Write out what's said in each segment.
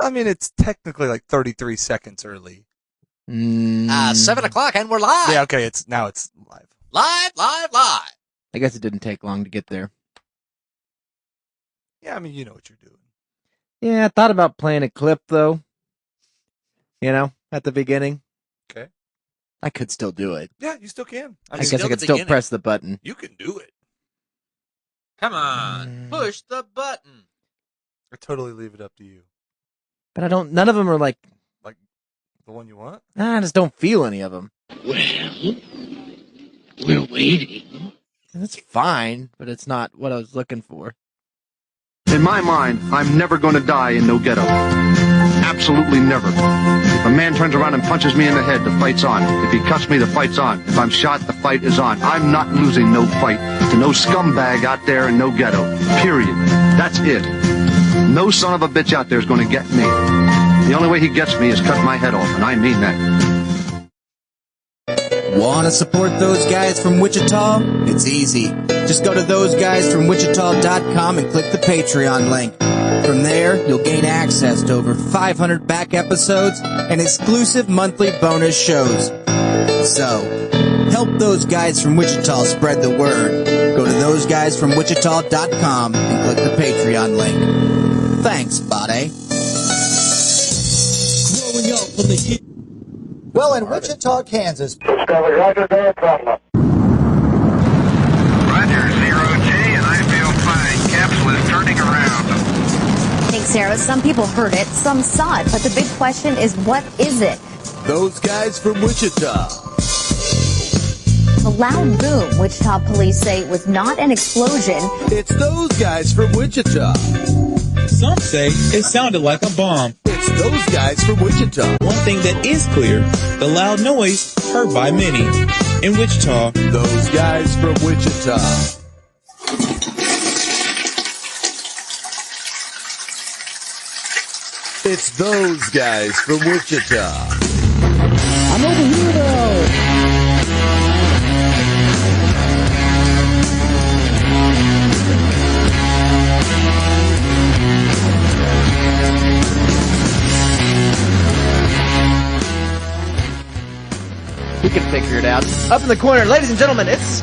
I mean, it's technically like 33 seconds early. 7 o'clock and we're live. Yeah, okay, now it's live. Live. I guess it didn't take long to get there. Yeah, I mean, you know what you're doing. Yeah, I thought about playing a clip, though. You know, at the beginning. Okay. I could still do it. Yeah, you still can. I guess I could still press the button. You can do it. Come on, push the button. I totally leave it up to you. But none of them are like the one you want? I just don't feel any of them. Well, we're waiting. That's fine, but it's not what I was looking for. In my mind, I'm never going to die in no ghetto. Absolutely never. If a man turns around and punches me in the head, the fight's on. If he cuts me, the fight's on. If I'm shot, the fight is on. I'm not losing no fight to no scumbag out there in no ghetto. Period. That's it. No son of a bitch out there is going to get me. The only way he gets me is cut my head off, and I mean that. Want to support those guys from Wichita? It's easy. Just go to thoseguysfromwichita.com and click the Patreon link. From there, you'll gain access to over 500 back episodes and exclusive monthly bonus shows. So, help those guys from Wichita spread the word. Go to thoseguysfromwichita.com and click the Patreon link. Thanks, buddy. Growing up from the Well, in Wichita, Kansas. Discovery, Roger, go from Roger, 0J, and I feel fine. Capsule is turning around. Thanks, Sarah. Some people heard it, some saw it, but the big question is, what is it? Those guys from Wichita. The loud boom, Wichita police say, was not an explosion. It's those guys from Wichita. Some say it sounded like a bomb. It's those guys from Wichita. One thing that is clear, the loud noise heard by many. In Wichita, those guys from Wichita. It's those guys from Wichita. I'm over here, though. We can figure it out. Up in the corner, ladies and gentlemen, it's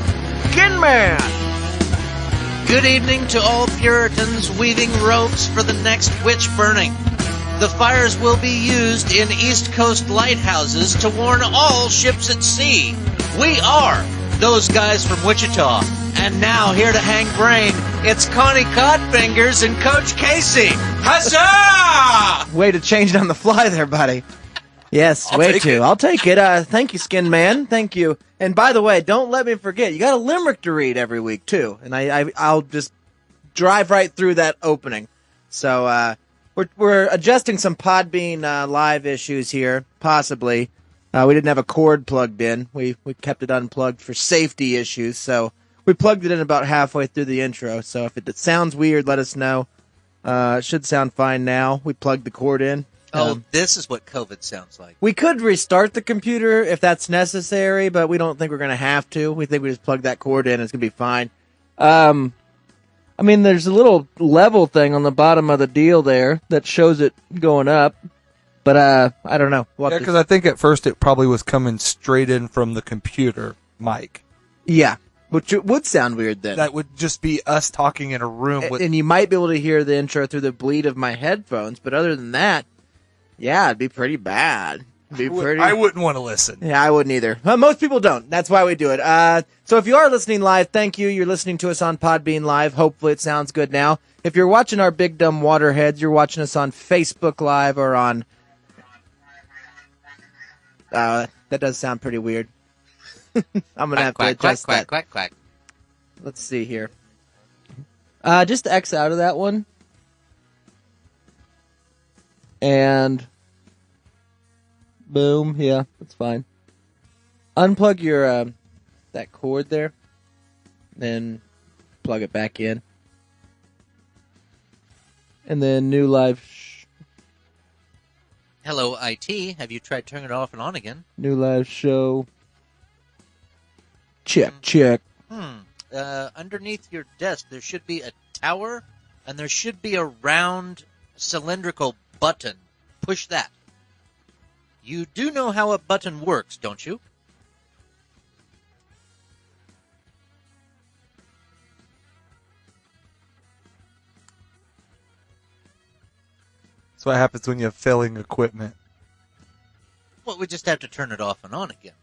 Skin Man. Good evening to all Puritans weaving ropes for the next witch burning. The fires will be used in East Coast lighthouses to warn all ships at sea. We are those guys from Wichita. And now, here to hang brain, it's Connie Codfingers and Coach Casey. Huzzah! Way to change it on the fly there, buddy. Yes, way too. I'll take it. Thank you, Skin Man. Thank you. And by the way, don't let me forget, you got a limerick to read every week, too. And I'll just drive right through that opening. So, we're adjusting some Podbean live issues here, possibly. We didn't have a cord plugged in. We kept it unplugged for safety issues, so we plugged it in about halfway through the intro. So if it sounds weird, let us know. It should sound fine now. We plugged the cord in. This is what COVID sounds like. We could restart the computer if that's necessary, but we don't think we're going to have to. We think we just plug that cord in. It's going to be fine. I mean, there's a little level thing on the bottom of the deal there that shows it going up, but I don't know. Yeah, because I think at first it probably was coming straight in from the computer mic. Yeah, which would sound weird then. That would just be us talking in a room. And you might be able to hear the intro through the bleed of my headphones, but other than that, yeah, it'd be pretty bad. I wouldn't want to listen. Yeah, I wouldn't either. Well, most people don't. That's why we do it. So if you are listening live, thank you. You're listening to us on Podbean Live. Hopefully it sounds good now. If you're watching our Big Dumb Waterheads, you're watching us on Facebook Live or on... that does sound pretty weird. I'm going to have to adjust that. Quack. Let's see here. Just X out of that one. And boom, yeah, that's fine. Unplug your that cord there, then plug it back in, and then new live. Hello, IT. Have you tried turning it off and on again? New live show. Check. Underneath your desk, there should be a tower, and there should be a round cylindrical button push that. You do know how a button works, don't you? That's what happens when you have failing equipment. Well, we just have to turn it off and on again.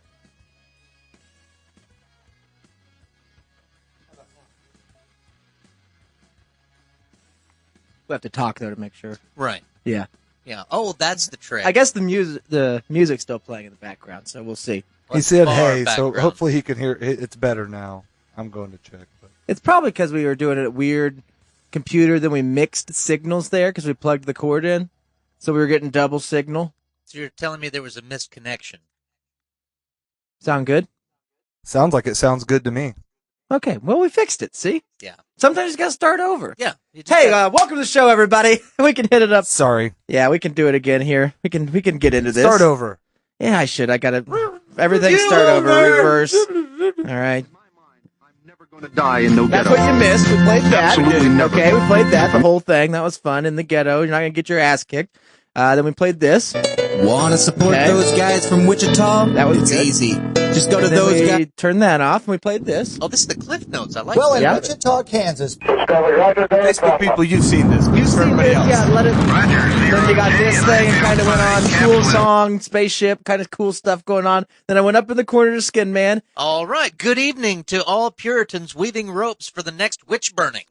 We have to talk, though, to make sure. Right. Yeah. Yeah. Oh, that's the trick. I guess the music's still playing in the background, so we'll see. He said, hey, so hopefully he can hear. It's better now. I'm going to check. But. It's probably because we were doing it at weird computer, then we mixed signals there because we plugged the cord in, so we were getting double signal. So you're telling me there was a misconnection. Sound good? Sounds like it sounds good to me. Okay, well, we fixed it, see? Yeah. Sometimes you got to start over. Yeah. Hey, welcome to the show, everybody. We can hit it up. Sorry. Yeah, we can do it again here. We can get into this. Start over. Yeah, I should. I got to everything start over, reverse. All right. Going to die in no That's ghetto. what you missed. We played that. Absolutely never. Okay, we played that, the whole thing. That was fun in the ghetto. You're not going to get your ass kicked. Then we played this. Want to support those guys from Wichita? That was It's good. easy. Just go to Then those we guys. turned that off, and we played this. Oh, this is the Cliff Notes. I like Well, in that. Wichita, Kansas. Facebook people, you've seen this. You've seen this, yeah, let it. Roger, Then you got this and thing, I kind of feel went on. fine. Cool Capitalism. song, spaceship, kind of cool stuff going on. Then I went up in the corner to Skin Man. All right. Good evening to all Puritans weaving ropes for the next witch burning.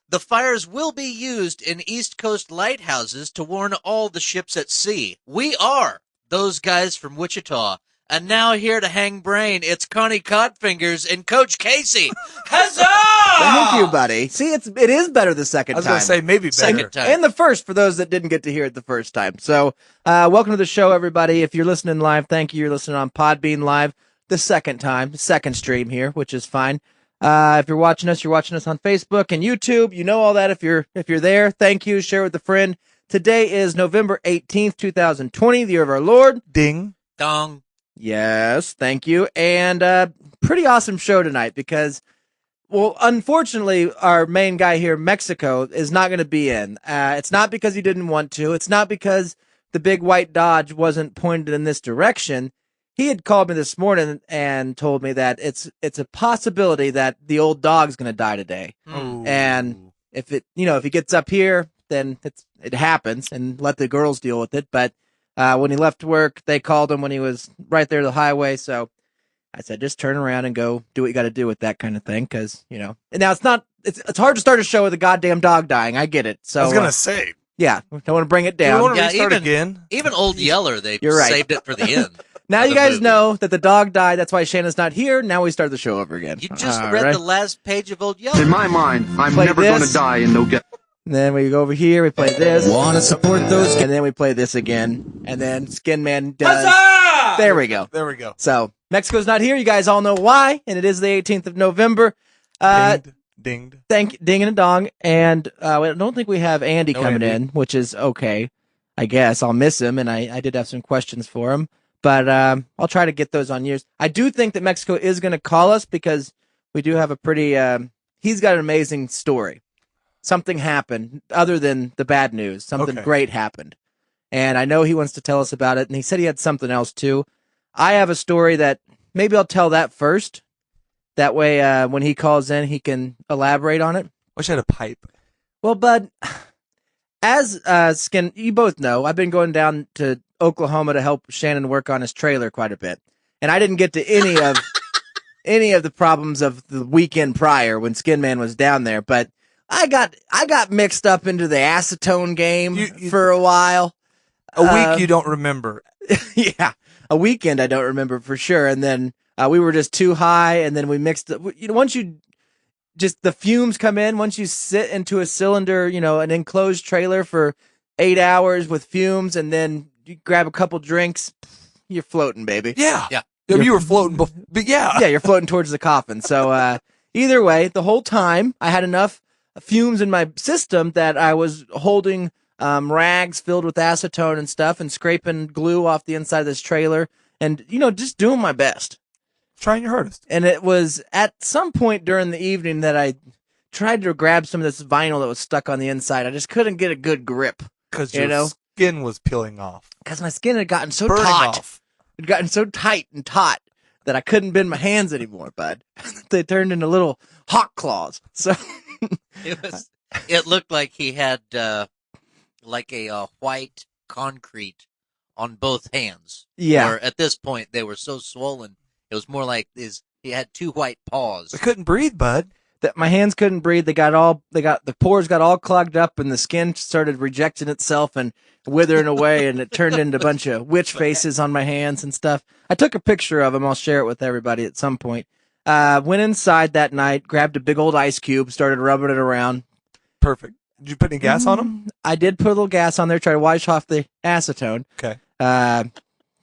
The fires will be used in East Coast lighthouses to warn all the ships at sea. We are those guys from Wichita. And now here to hang brain, it's Connie Codfingers and Coach Casey. Huzzah! Thank you, buddy. See, it is better the second I was time. going to say maybe better. Second time. And the first for those that didn't get to hear it the first time. So, welcome to the show, everybody. If you're listening live, thank you. You're listening on Podbean Live the second time, second stream here, which is fine. If you're watching us on Facebook and YouTube. You know all that. If you're there, thank you. Share with a friend. Today is November 18th, 2020, the year of our Lord. Ding. Dong. Yes, thank you. And pretty awesome show tonight because, well, unfortunately, our main guy here, Mexico, is not going to be in. It's not because he didn't want to. It's not because the big white Dodge wasn't pointed in this direction. He had called me this morning and told me that it's a possibility that the old dog's going to die today. Ooh. And if he gets up here, then it happens, and let the girls deal with it. But when he left work, they called him when he was right there to the highway. So I said, just turn around and go do what you got to do with that kind of thing. Cause and now it's hard to start a show with a goddamn dog dying. I get it. So I was going to say. yeah, don't want to bring it Do we down. want to restart again? Even Old Yeller, they You're right. saved it for the end. Now of you the guys movie. know that the dog died. That's why Shannon's not here. Now we start the show over again. You just All read right. the last page of Old Yeller. In my mind, I'm Play never going this. to die in no ghetto. And then we go over here, we play this. Want to support those guys? And then we play this again. And then Skin Man does. There we go. There we go. So Mexico's not here. You guys all know why. And it is the 18th of November. Dinged. Ding and a dong. And I don't think we have Andy No coming Andy. in, which is okay. I guess I'll miss him. And I did have some questions for him. But I'll try to get those on yours. I do think that Mexico is going to call us because we do have a pretty he's got an amazing story. Something happened other than the bad news. Something Okay. great happened. And I know he wants to tell us about it. And he said he had something else too. I have a story that maybe I'll tell that first. That way, when he calls in, he can elaborate on it. Wish I had a pipe. Well, Bud, as Skin, you both know, I've been going down to Oklahoma to help Shannon work on his trailer quite a bit. And I didn't get to any of the problems of the weekend prior when Skin Man was down there, but I got mixed up into the acetone game for a while. A week you don't remember. Yeah, a weekend I don't remember for sure. And then we were just too high, and then we mixed up. Once the fumes come in, once you sit into a cylinder, an enclosed trailer for 8 hours with fumes, and then you grab a couple drinks, you're floating, baby. Yeah. Yeah. You were floating, but yeah. Yeah, you're floating towards the coffin. So either way, the whole time I had enough fumes in my system that I was holding rags filled with acetone and stuff and scraping glue off the inside of this trailer and, just doing my best. Trying your hardest. And it was at some point during the evening that I tried to grab some of this vinyl that was stuck on the inside. I just couldn't get a good grip. Because You know? skin was peeling off? Because my skin had gotten so Burning taut. off. It had gotten so tight and taut that I couldn't bend my hands anymore, bud. They turned into little hawk claws. So it looked like he had like a white concrete on both hands. Yeah. Or at this point, they were so swollen, it was more like he had two white paws. I couldn't breathe, bud. that my hands couldn't breathe. The pores got all clogged up, and the skin started rejecting itself and withering away, and it turned into a bunch of witch faces on my hands and stuff. I took a picture of them. I'll share it with everybody at some point. Went inside that night, grabbed a big old ice cube, started rubbing it around. Perfect. Did you put any gas on them? I did put a little gas on there, try to wash off the acetone. Okay.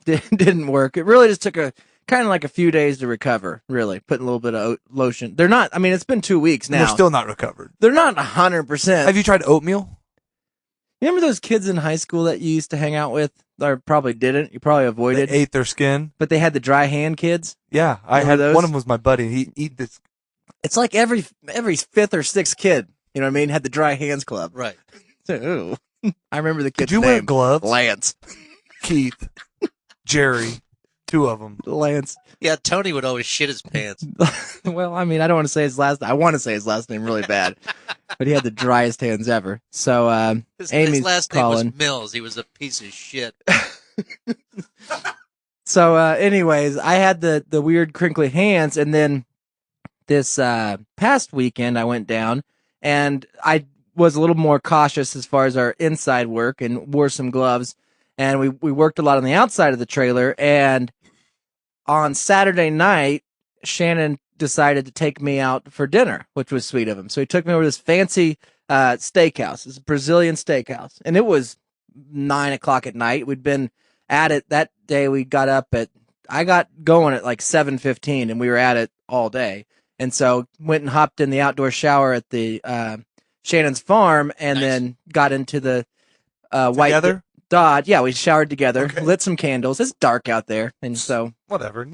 Didn't work. It really just took kind of like a few days to recover, really. Putting a little bit of lotion. They're not, I mean, it's been 2 weeks now. And they're still not recovered. They're not 100%. Have you tried oatmeal? You remember those kids in high school that you used to hang out with? Or probably didn't. You probably avoided. They ate their skin. But they had the dry hand kids? Yeah. I had those? one of them was my buddy. He'd eat this. It's like every fifth or sixth kid, you know what I mean, had the dry hands club. Right. Ooh. I remember the kid's Did you name. wear gloves? Lance. Keith. Jerry. Two of them. Lance. Yeah, Tony would always shit his pants. Well, I mean, I don't want to say his last. I want to say his last name really bad, but he had the driest hands ever. So His Amy's last calling. name was Mills. He was a piece of shit. So, anyways, I had the weird crinkly hands, and then this past weekend I went down, and I was a little more cautious as far as our inside work, and wore some gloves, and we worked a lot on the outside of the trailer. And on Saturday night, Shannon decided to take me out for dinner, which was sweet of him. So he took me over to this fancy steakhouse, this Brazilian steakhouse, and it was 9:00 at night. We'd been at it that day. I got going at like 7:15, and we were at it all day. And so went and hopped in the outdoor shower at the Shannon's farm, and then got into the white Together? Dodge. Yeah, we showered together, Okay. lit some candles. It's dark out there, and so Whatever.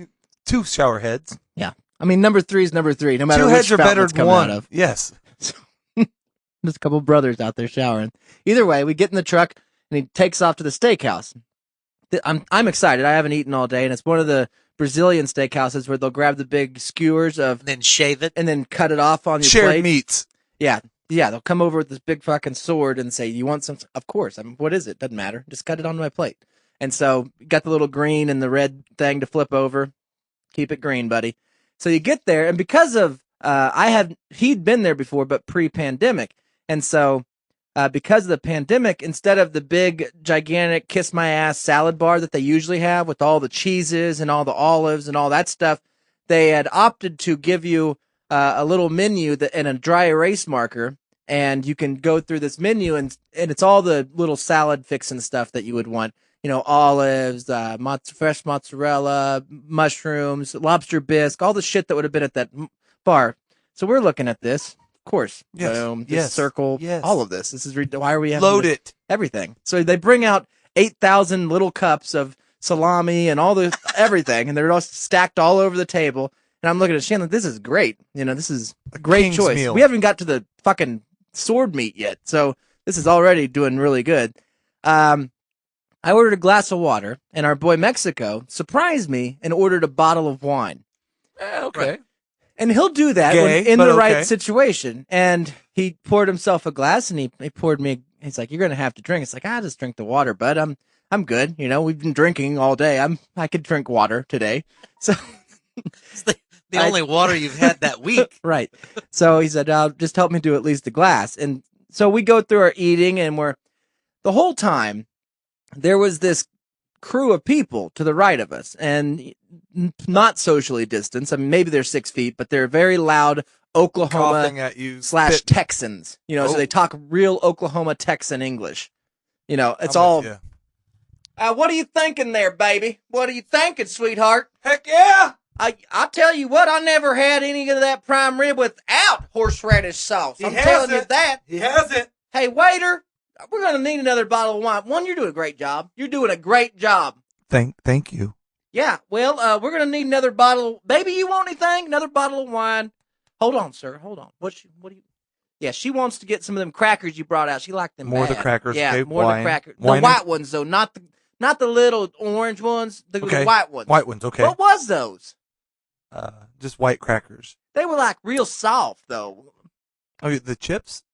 2 shower heads. yeah. I mean, number 3 is number 3, no matter 2 which heads are fountain better it's than coming out one. of. Yes. There's a couple brothers out there showering. Either way, we get in the truck, and he takes off to the steakhouse. I'm excited. I haven't eaten all day, and it's one of the Brazilian steakhouses where they'll grab the big skewers And then shave it. and then cut it off on your Shared plate. meats. Yeah. They'll come over with this big fucking sword and say, "You want some?" Of course. I mean, what is it? Doesn't matter. Just cut it onto my plate. And so, got the little green and the red thing to flip over. Keep it green, buddy. So you get there, and because of he'd been there before, but pre-pandemic, and so because of the pandemic, instead of the big, gigantic kiss my ass salad bar that they usually have with all the cheeses and all the olives and all that stuff, they had opted to give you a little menu and a dry erase marker, and you can go through this menu, and it's all the little salad fixin' stuff that you would want. You know, olives, fresh mozzarella, mushrooms, lobster bisque, all the shit that would have been at that bar. So we're looking at this, of course. Yes. Boom, this Yes. circle, Yes. all of this. This is why are we having Load this? it. Everything. So they bring out 8,000 little cups of salami and all the everything, and they're all stacked all over the table. And I'm looking at Shannon, this is great. You know, this is a great king's choice. meal. We haven't got to the fucking sword meat yet, so this is already doing really good. I ordered a glass of water, and our boy Mexico surprised me and ordered a bottle of wine. Okay. Right. And he'll do that Gay, when in but the okay. right situation. And he poured himself a glass, and he poured me. He's like, "You're gonna have to drink." It's like, "I just drink the water, bud. I'm good. You know, we've been drinking all day. I could drink water today." So It's the only water you've had that week. right. So he said, "Just help me do at least a glass." And so we go through our eating, and the whole time there was this crew of people to the right of us, and not socially distanced. I mean, maybe they're 6 feet, but they're very loud Oklahoma Coughing at you. / spit. Texans. You know, so Oh. they talk real Oklahoma Texan English. You know, it's I'm all. with What are you thinking there, baby? What are you thinking, sweetheart? you. Heck yeah. I tell you what, I never had any of that prime rib without horseradish sauce. I'm telling you that. He hasn't. Hey, waiter, we're going to need another bottle of wine. One, you're doing a great job. You're doing a great job. Thank you. Yeah, well, we're going to need another bottle. Baby, you want anything? Another bottle of wine? Hold on, sir. Hold on. What do you? Yeah, she wants to get some of them crackers you brought out. She liked them More bad. of the crackers. Yeah, Okay, more of the crackers. The wine white ones, though, not the little orange ones, the white ones. White ones, okay. What was those? Just white crackers. They were like real soft, though. Oh, the chips?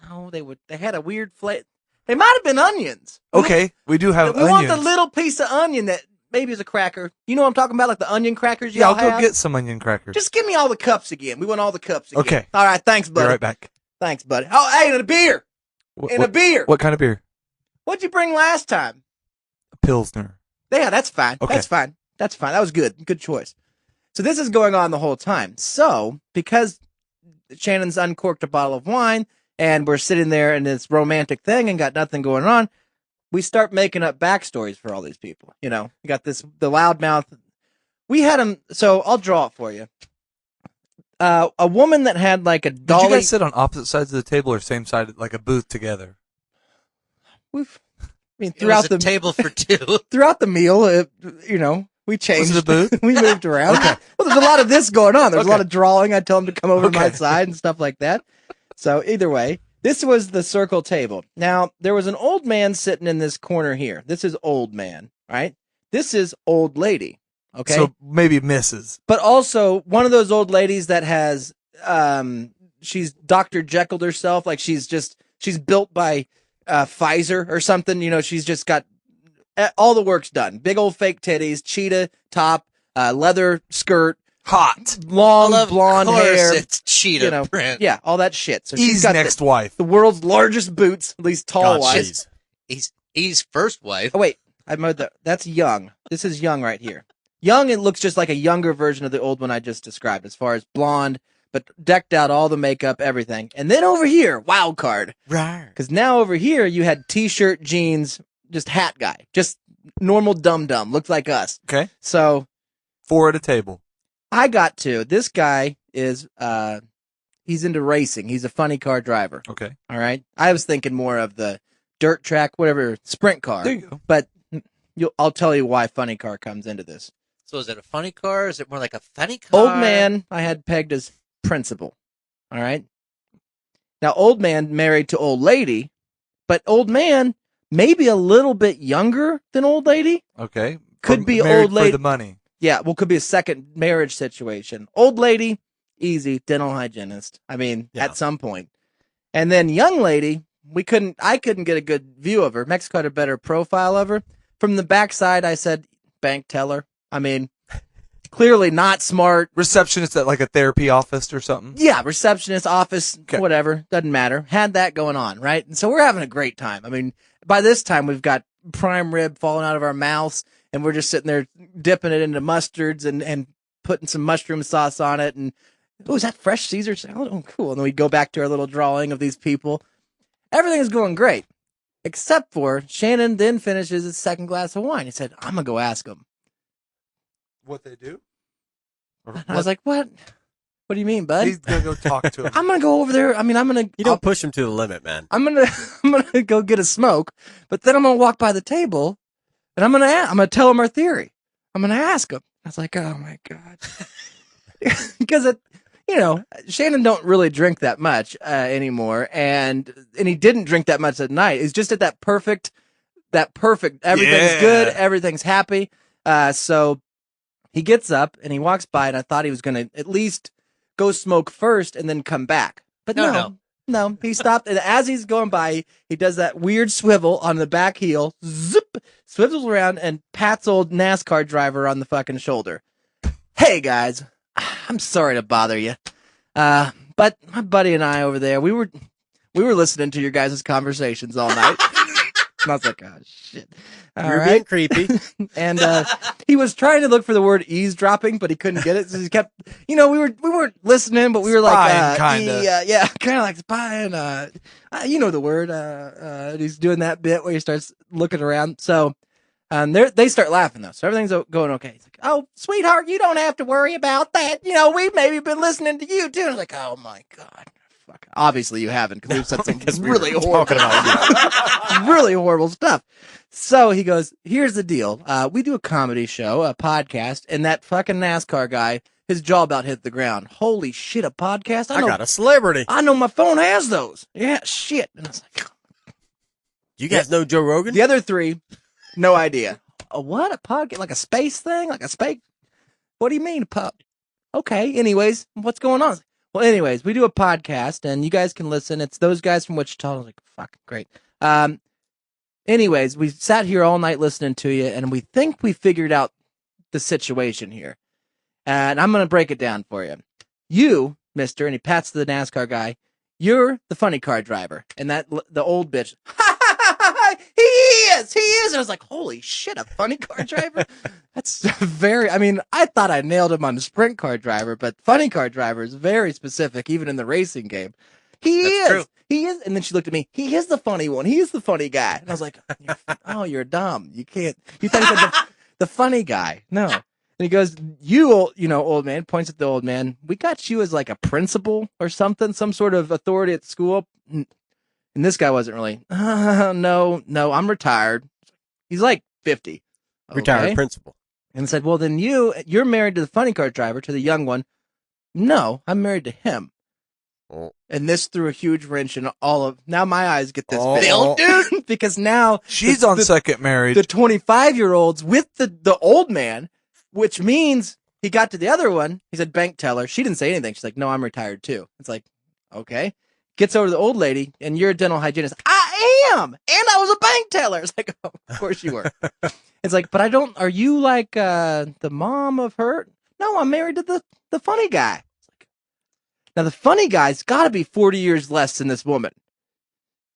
No, they had a weird flavor. They might have been onions. Okay, we do have onions. We want the little piece of onion that maybe is a cracker. You know what I'm talking about, like the onion crackers Yeah, y'all I'll go have? get some onion crackers. Just give me all the cups again. We want all the cups again. Okay. All right, thanks, buddy. Be right back. Thanks, buddy. Oh, hey, and a beer. A beer. What kind of beer? What'd you bring last time? A Pilsner. Yeah, that's fine. Okay. That's fine. That was good. Good choice. So this is going on the whole time. So, because Shannon's uncorked a bottle of wine, and we're sitting there in this romantic thing and got nothing going on, we start making up backstories for all these people. You know, we got the loudmouth. We had him, so I'll draw it for you. A woman that had like a dolly. Did you guys sit on opposite sides of the table or same side, like a booth together? Throughout the table for two. Throughout the meal, we changed. Was it a booth? We moved around. Okay. Well, there's a lot of this going on. There's a lot of drawing. I tell him to come over to my Okay. side and stuff like that. So either way, this was the circle table. Now, there was an old man sitting in this corner here. This is old man, right? This is old lady. Okay. So maybe Mrs. But also one of those old ladies that has, she's Dr. Jekylled herself. Like she's built by Pfizer or something. You know, she's just got all the work's done. Big old fake titties, cheetah top, leather skirt, hot, long blonde hair. It's cheetah print. Yeah, all that shit. So He's she's got next wife. the world's largest boots, at least tall wise. He's first wife. Oh wait, I mowed that. That's young. This is young right here. Young, it looks just like a younger version of the old one I just described, as far as blonde, but decked out, all the makeup, everything. And then over here, wild card. Right. Because now over here, you had t-shirt, jeans, just hat guy. Just normal dum-dum. Looked like us. Okay. So 4 at a table. I got to. This guy is, he's into racing. He's a funny car driver. Okay. All right. I was thinking more of the dirt track, whatever, sprint car. There you go. But I'll tell you why funny car comes into this. So is it a funny car? Is it more like a funny car? Old man, I had pegged as principal. All right. Now, old man married to old lady, but old man maybe a little bit younger than old lady. Okay. Could be married old lady for the money. Yeah, well, could be a second marriage situation. Old lady, easy, dental hygienist. I mean, at some point. And then young lady, I couldn't get a good view of her. Mexico had a better profile of her. From the backside, I said, bank teller. I mean, clearly not smart. Receptionist at like a therapy office or something. Yeah, receptionist, office, whatever. Doesn't matter. Had that going on, right? And so we're having a great time. I mean, by this time, we've got prime rib falling out of our mouths, and we're just sitting there dipping it into mustards and putting some mushroom sauce on it. And, oh, is that fresh Caesar salad? Oh, cool. And then we go back to our little drawing of these people. Everything is going great, except for Shannon then finishes his second glass of wine. He said, I'm going to go ask him. What they do? I was like, what? What do you mean, bud? He's going to go talk to him. I'm going to go over there. I mean, You don't push him to the limit, man. I'm gonna go get a smoke, but then I'm gonna walk by the table, and I'm gonna tell him our theory. I'm gonna ask him. I was like, oh my god, because Shannon don't really drink that much anymore, and he didn't drink that much at night. He's just at that perfect. Everything's good, everything's happy. So he gets up and he walks by, and I thought he was gonna at least go smoke first and then come back. But no, he stopped, and as he's going by, he does that weird swivel on the back heel, zip, swivels around, and pats old NASCAR driver on the fucking shoulder. Hey, guys, I'm sorry to bother you, but my buddy and I over there, we were listening to your guys' conversations all night. And I was like, oh, shit. You're being creepy. And he was trying to look for the word eavesdropping, but he couldn't get it. So he kept, we weren't listening, but we were like, kind of. kind of like spying. You know the word. He's doing that bit where he starts looking around. So they start laughing, though. So everything's going okay. He's like, oh, sweetheart, you don't have to worry about that. We've maybe been listening to you, too. And I was like, oh, my God. Fuck. Obviously you haven't, because we've said some really horrible, really horrible stuff. So he goes, here's the deal. We do a comedy show, a podcast, and that fucking NASCAR guy his jaw about hit the ground. Holy shit, a podcast? I got a celebrity. I know my phone has those. Yeah, shit. And I was like, you guys know Joe Rogan? The other three, no idea. A what? A podcast? Like a space thing? Like a space? What do you mean, pup? Okay, anyways, what's going on? Well, anyways, we do a podcast, and you guys can listen. It's those guys from Wichita. I was like, fuck, great. Anyways, we sat here all night listening to you, and we think we figured out the situation here. And I'm going to break it down for you. You, mister, and he pats the NASCAR guy, you're the funny car driver. And that the old bitch, he is. And I was like, holy shit, a funny car driver? That's very, I mean, I thought I nailed him on the sprint car driver, but funny car driver is very specific, even in the racing game. That's true. He is. And then she looked at me. He is the funny one. He is the funny guy. And I was like, oh, you're dumb. You can't. You thought he said the funny guy. No. And he goes, old man, points at the old man. We got you as like a principal or something, some sort of authority at the school. And this guy wasn't really, no, I'm retired. He's like 50. Retired principal. And said, well, then you're married to the funny car driver, to the young one. No, I'm married to him. Oh. And this threw a huge wrench in now my eyes get this big, dude, because now she's on second marriage. The 25-year-old's with the old man, which means he got to the other one. He said, bank teller. She didn't say anything. She's like, no, I'm retired too. It's like, okay. Gets over to the old lady, and you're a dental hygienist. I am. And I was a bank teller. It's like, oh, of course you were. It's like, but are you like the mom of her? No, I'm married to the funny guy. Now, the funny guy's got to be 40 years less than this woman.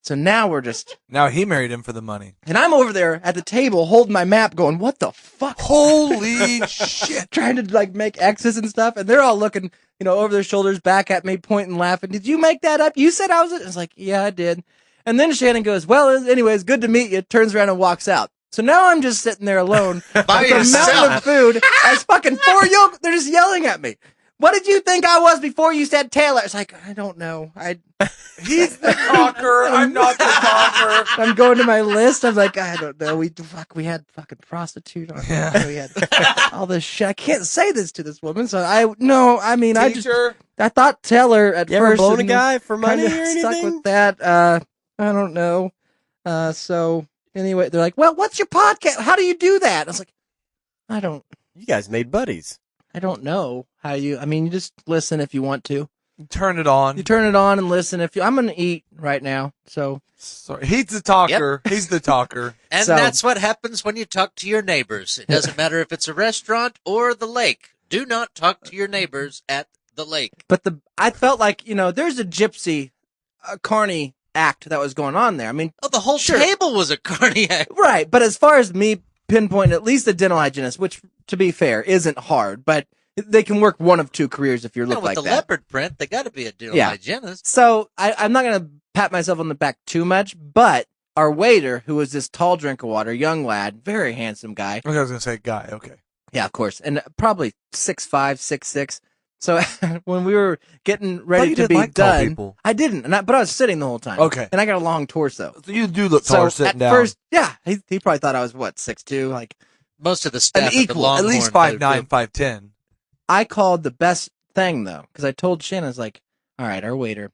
So now Now he married him for the money. And I'm over there at the table holding my map going, what the fuck? Holy shit. Trying to like make X's and stuff. And they're all looking, over their shoulders back at me, pointing, laughing. Did you make that up? You said I was it? It's like, yeah, I did. And then Shannon goes, well, anyways, good to meet you. Turns around and walks out. So now I'm just sitting there alone with a mountain of food as fucking they're just yelling at me. What did you think I was before you said Taylor? It's like, I don't know. He's the talker. I'm not the talker. I'm going to my list. I'm like, I don't know. We had fucking prostitute on. Yeah. We had all this shit. I can't say this to this woman. So I thought Taylor at you first. Ever blown a guy for money or anything? Stuck with that. I don't know. So anyway, they're like, well, what's your podcast? How do you do that? I was like, I don't. You guys made buddies. I don't know how you just listen if you want to. Turn it on. You turn it on and listen. I'm going to eat right now. So sorry. He's the talker. Yep. He's the talker. And that's what happens when you talk to your neighbors. It doesn't matter if it's a restaurant or the lake. Do not talk to your neighbors at the lake. But I felt like, there's a gypsy, carny act that was going on there. I mean, the whole table was a carny act. Right. But as far as me pinpointing at least a dental hygienist, which to be fair isn't hard, but they can work one of two careers if you look like that. With the leopard print, they got to be a dental hygienist. So I'm not going to pat myself on the back too much, but our waiter, who was this tall drink of water, young lad, very handsome guy. Okay, I was going to say guy. Okay. Yeah, of course. And probably 6'5", 6'6". So when we were getting ready to be done, I didn't, but I was sitting the whole time. Okay. And I got a long torso. So you do look taller sitting down. At first, yeah, he probably thought I was 6'2", like. Most of the staff equal, at least 5'9", 5'10". I called the best thing though, because I told Shannon, I was like, all right, our waiter,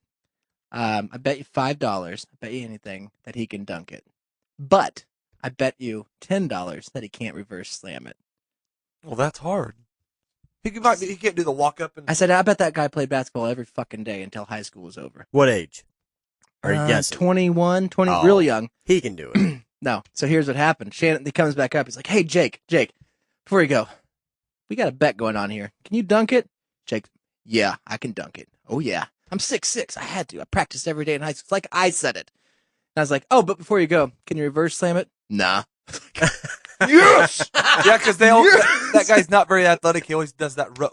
I bet you $5, I bet you anything that he can dunk it. But I bet you $10 that he can't reverse slam it. Well, that's hard. He can't do the walk up. I said, I bet that guy played basketball every fucking day until high school was over. What age? Are you guessing? 21, real young. He can do it. No. So here's what happened. Shannon, he comes back up. He's like, hey, Jake, before you go, we got a bet going on here. Can you dunk it? Jake, yeah, I can dunk it. Oh, yeah. I'm 6'6". I had to. I practiced every day in high school. It's like I said it. And I was like, oh, but before you go, can you reverse slam it? Nah. Yes! Yeah, because that guy's not very athletic. He always does that run.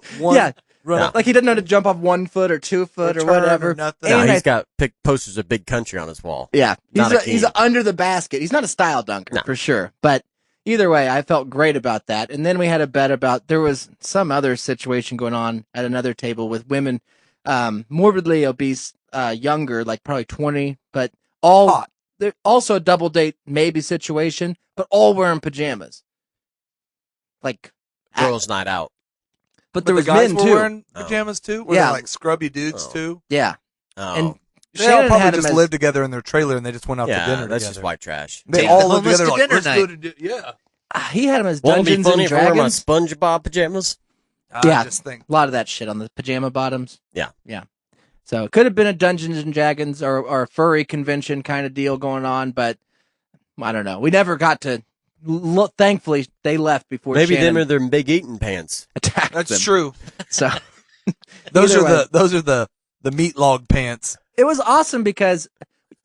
No. Like he doesn't know how to jump off 1 foot or 2 foot or whatever. Or nothing. No, he's got posters of Big Country on his wall. Yeah, he's under the basket. He's not a style dunker for sure. But either way, I felt great about that. And then we had a bet about there was some other situation going on at another table with women, morbidly obese, younger, like probably 20, but all hot. They're also a double date maybe situation, but all wearing pajamas. Like girls' night out. But there the was guys men were too. wearing pajamas too? Were Yeah. they like scrubby dudes too? Yeah. Oh. And They all Shannon probably had him just as- lived together in their trailer and they just went out to Yeah, dinner that's together. just white trash. They Take all the lived homeless together to like, dinner let's night. go to yeah. He had him as Won't it be Dungeons funny and if I wear my Dragons. SpongeBob pajamas? Yeah, I just think a lot of that shit on the pajama bottoms. Yeah. Yeah. So it could have been a Dungeons and Dragons or a furry convention kind of deal going on, but I don't know. We never got to. Thankfully, they left before Maybe Shannon them are their big eating pants. attacked them. that's true. So Those either are way. the meat log pants. It was awesome because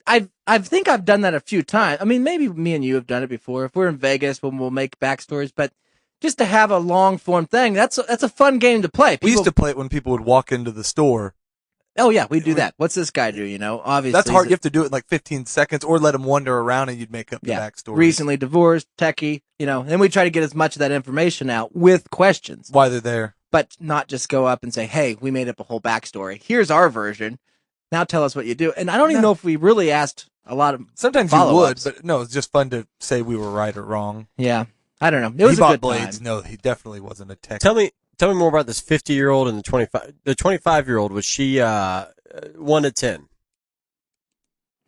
I think I've done that a few times. I mean, maybe me and you have done it before. If we're in Vegas, when we'll make backstories, but just to have a long form thing, that's a fun game to play. We used to play it when people would walk into the store. Oh yeah, we do that. What's this guy do? You know, obviously That's hard. You have to do it in like 15 seconds, or let them wander around, and you'd make up the Yeah, backstory. recently divorced, techie. You know, and we try to get as much of that information out with questions, Why they're there. but not just go up and say, "Hey, we made up a whole backstory. Here's our version. Now tell us what you do." And I don't even know if we really asked a lot of. Sometimes you would, follow-ups. but no, it's just fun to say we were right or wrong. Yeah, I don't know. It was he a bought good blades. time. No, he definitely wasn't a tech. Tell me more about this 50-year-old and the 25. The 25-year-old, was she 1 to 10?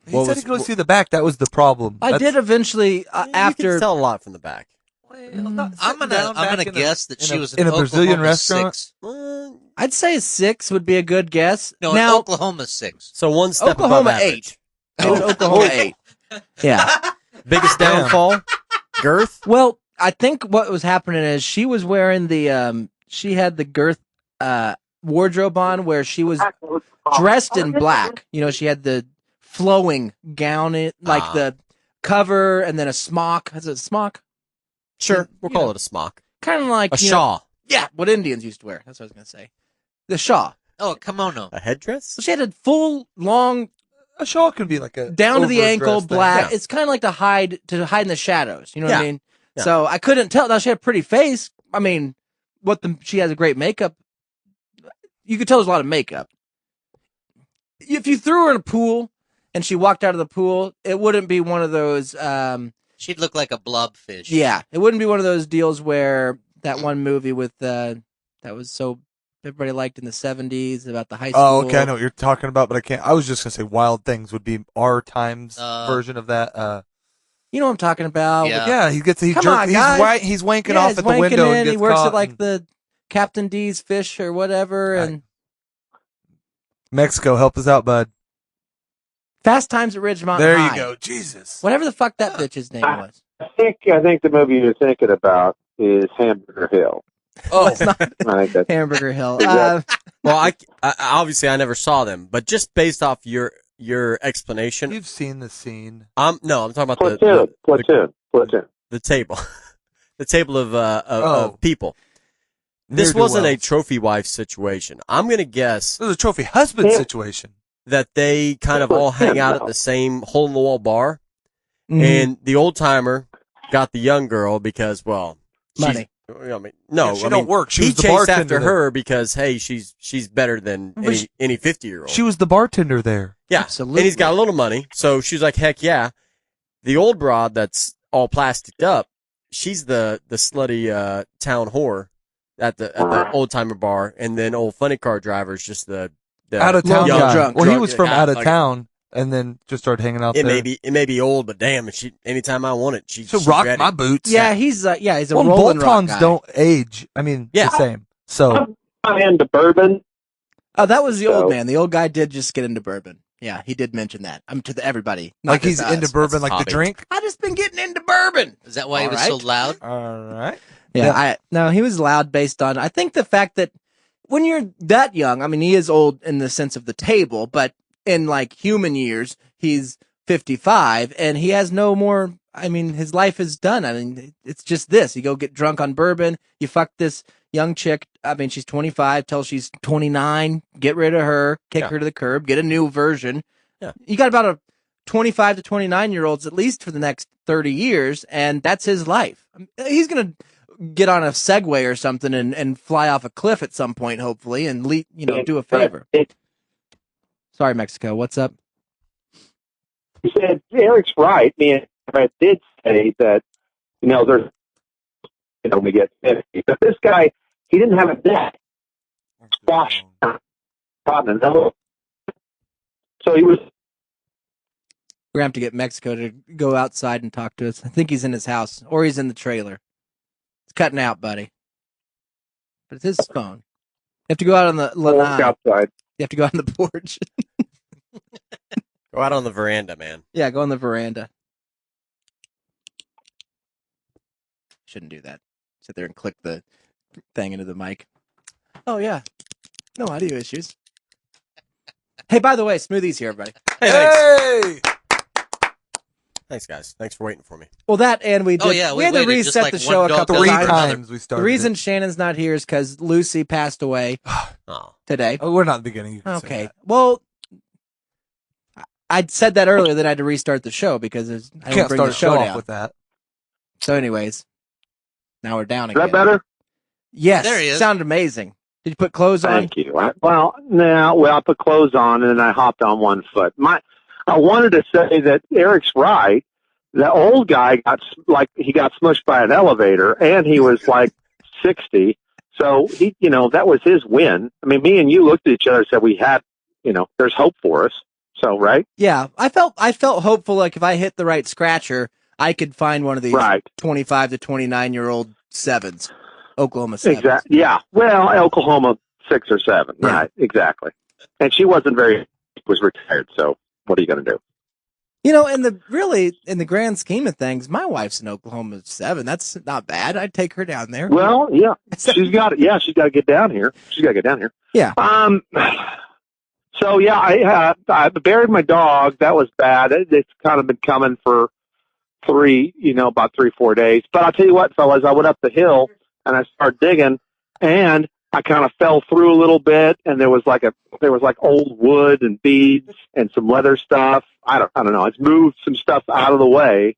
He said he could see the back. That was the problem. I did eventually You after. can tell a lot from the back. I'm gonna guess that she was in a Brazilian Oklahoma restaurant. 6. I'd say 6 would be a good guess. No, now Oklahoma 6. So one step Oklahoma above average. 8. It was Oklahoma 8. Yeah. Biggest downfall? Girth? Well, I think what was happening is she was wearing the she had the girth wardrobe on where she was dressed in black. You know, she had the flowing gown, like the cover, and then a smock. Is it a smock? Sure, we'll call it a smock. Kind of like A shawl. Yeah, what Indians used to wear. That's what I was going to say. The shawl. Oh, a kimono. A headdress? So she had a full, long, A shawl can be like a down to the ankle, overdressed thing. black. Yeah. It's kind of like to hide in the shadows. You know what I Yeah. mean? Yeah. So I couldn't tell. Now she had a pretty face. I mean, she has a great makeup. You could tell there's a lot of makeup. If you threw her in a pool and she walked out of the pool, it wouldn't be one of those. She'd look like a blobfish. Yeah, it wouldn't be one of those deals where that one movie with that was so everybody liked in the 70s about the high school. Oh, okay, I know what you're talking about, but I can't. I was just gonna say Wild Things would be our times version of that. You know what I'm talking about? Yeah. He Come on, guys. He's wanking Yeah, off he's at the wanking window in. and gets He works caught at like and- the Captain D's Fish or whatever, and Mexico. Help us out, bud. Fast Times at Ridgemont There High. you go. Jesus. Whatever the fuck that bitch's name was. I think the movie you're thinking about is Hamburger Hill. Oh, It's not I think that's Hamburger Hill. Well, I obviously I never saw them, but just based off your explanation, you've seen the scene. I'm talking about Platoon. the table, the table of people. This Ne'er-do-wells. wasn't a trophy wife situation. I'm gonna guess This is a trophy husband situation. that they kind of all hang out at the same hole in the wall bar, Mhm. and the old timer got the young girl because, well, Money. I mean, Yeah, she don't work. She he was the chased bartender after there. her because hey, she's better than But any 50-year-old. She was the bartender there. Yeah, Absolutely. and he's got a little money, so she's like, heck yeah. The old broad that's all plasticed up, she's the slutty town whore at the old timer bar, and then old funny car driver's just the Out of town young guy. drunk. Well, he was from Yeah, out of like- town, and then just started hanging out It there. may be old, but damn, anytime I want it, she's rock ready. my boots. Yeah, he's a Well, rolling rock bolt-ons guy. don't age. I mean, Yeah. the same. So I'm into bourbon. Oh, that was the So- old man. The old guy did just get into bourbon. Yeah, he did mention that. everybody. not like he's just us. into bourbon, That's like the hobby. drink. I just been getting into bourbon. Is that why he All was right. so loud? All right. Yeah, no, he was loud based on. I think the fact that when you're that young, I mean, he is old in the sense of the table, but in like human years, he's 55 and he has no more. I mean, his life is done. I mean, it's just this. You go get drunk on bourbon. You fuck this young chick. I mean, she's 25 till she's 29. Get rid of her. Kick her to the curb. Get a new version. Yeah. You got about a 25 to 29-year-olds at least for the next 30 years, and that's his life. He's going to get on a Segway or something and fly off a cliff at some point, hopefully, and do a favor. Sorry, Mexico. What's up? He said, Eric's right. Me and Brett did say that, there's, we get 50. But this guy, he didn't have a debt. squash continent. So he was. We're gonna have to get Mexico to go outside and talk to us. I think he's in his house or he's in the trailer. It's cutting out, buddy. But it's his phone. You have to go out on the lanai. Outside. You have to go out on the porch. Go out on the veranda, man. Yeah, go on the veranda. Shouldn't do that. Sit there and click the thing into the mic. Oh, yeah. No audio issues. Hey, by the way, Smoothie's here, everybody. Hey, thanks. Thanks, guys. Thanks for waiting for me. Well, that and we did. Oh, yeah, we had to waited just reset like the one show a dog couple goes times. after another. Times we started. The reason it. Shannon's not here is because Lucy passed away today. Oh, we're not in the beginning. You can say Okay. that. Well, I said that earlier that I had to restart the show because I You didn't can't bring start the a show show down. off with that. So, anyways, now we're down Is again. that better? Yes. There he is. Sounded amazing. Did you put clothes on? Thank you. I put clothes on and then I hopped on one foot. I wanted to say that Eric's right. The old guy got smushed by an elevator, and he was like 60. So that was his win. I mean, me and you looked at each other and said we had, there's hope for us. So right? Yeah, I felt hopeful. Like if I hit the right scratcher, I could find one of these 25 to 29-year-old sevens, Oklahoma sevens. Exactly. Yeah. Well, Oklahoma 6 or 7. Yeah. Right. Exactly. And she was retired. So what are you going to do? In the grand scheme of things, my wife's in Oklahoma 7. That's not bad. I'd take her down there. Well, yeah, she's got to get down here. Yeah. So yeah, I buried my dog. That was bad. It's kind of been coming for about 3-4 days. But I'll tell you what, fellas, I went up the hill and I started digging, and I kind of fell through a little bit, and there was like old wood and beads and some leather stuff. I don't know. It's moved some stuff out of the way,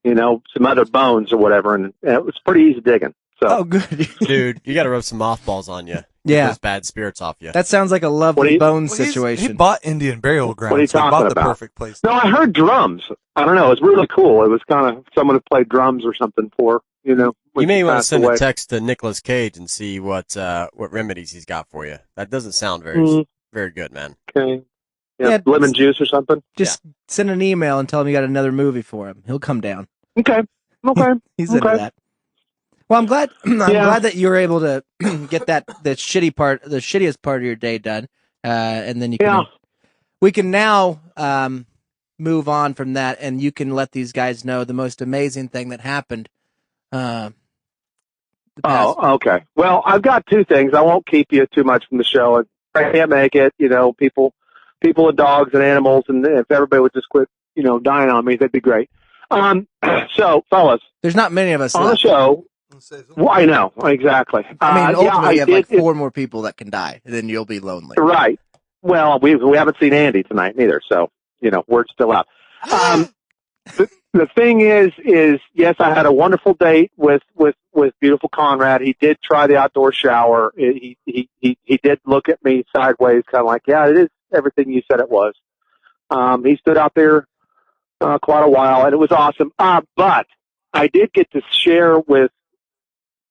some other bones or whatever, and it was pretty easy digging. So, oh, good, dude, you got to rub some mothballs on you. Yeah, those bad spirits off you. That sounds like a lovely bone situation. He bought Indian burial ground. What are you talking about? about? The perfect place. No, I heard drums. I don't know. It was really cool. It was kind of someone who played drums or something for. You may want to send a text to Nicolas Cage and see what remedies he's got for you. That doesn't sound very good, man. Okay. Yeah, lemon juice or something. Just send an email and tell him you got another movie for him. He'll come down. Okay. He's into that. Well, I'm glad. I'm glad that you were able to get the shittiest part of your day done, and then we can now move on from that, and you can let these guys know the most amazing thing that happened. Okay. Well, I've got 2 things. I won't keep you too much from the show. I can't make it. People and dogs and animals, and if everybody would just quit, dying on me, that'd be great. So, fellas, there's not many of us on left. the show. Well, I know exactly. I mean, ultimately, you have like 4 more people that can die, and then you'll be lonely. Right. Well, we haven't seen Andy tonight neither, so word's still out. The thing is yes, I had a wonderful date with beautiful Conrad. He did try the outdoor shower. He did look at me sideways, kind of like, yeah, it is everything you said it was. He stood out there quite a while, and it was awesome. But I did get to share with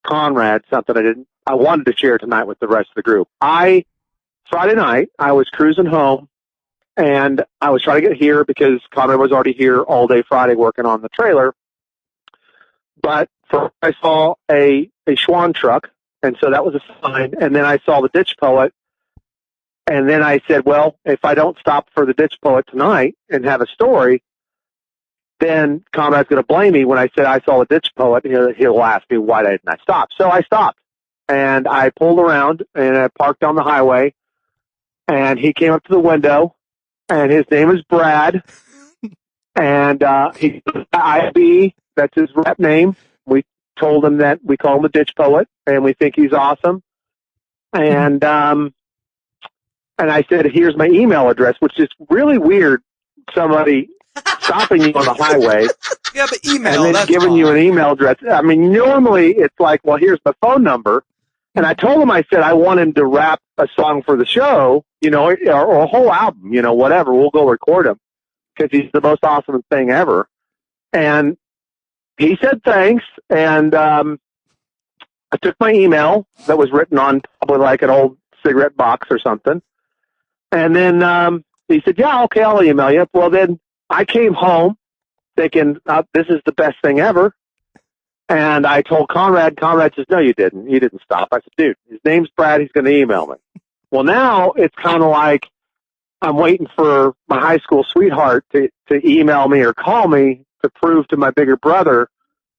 Conrad something I wanted to share tonight with the rest of the group. Friday night, I was cruising home, and I was trying to get here because Conrad was already here all day Friday working on the trailer. But I saw a Schwann truck, and so that was a sign. And then I saw the ditch poet, and then I said, well, if I don't stop for the ditch poet tonight and have a story, then Conrad's going to blame me when I said I saw a ditch poet. He'll ask me why didn't I stop. So I stopped, and I pulled around, and I parked on the highway, and he came up to the window, and his name is Brad, and he's IB, that's his rep name. We told him that we call him a ditch poet, and we think he's awesome. And I said, here's my email address, which is really weird, somebody stopping you on the highway. Yeah, but email, and then giving you an email address. I mean, normally it's like, well, here's my phone number. And I told him, I said, I want him to rap a song for the show, or a whole album, whatever. We'll go record him because he's the most awesome thing ever. And he said thanks. And I took my email that was written on probably like an old cigarette box or something. And then he said, yeah, okay, I'll email you. Well, then I came home thinking, this is the best thing ever. And I told Conrad. Conrad says, no, you didn't. You didn't stop. I said, dude, his name's Brad. He's going to email me. Well, now it's kind of like I'm waiting for my high school sweetheart to email me or call me to prove to my bigger brother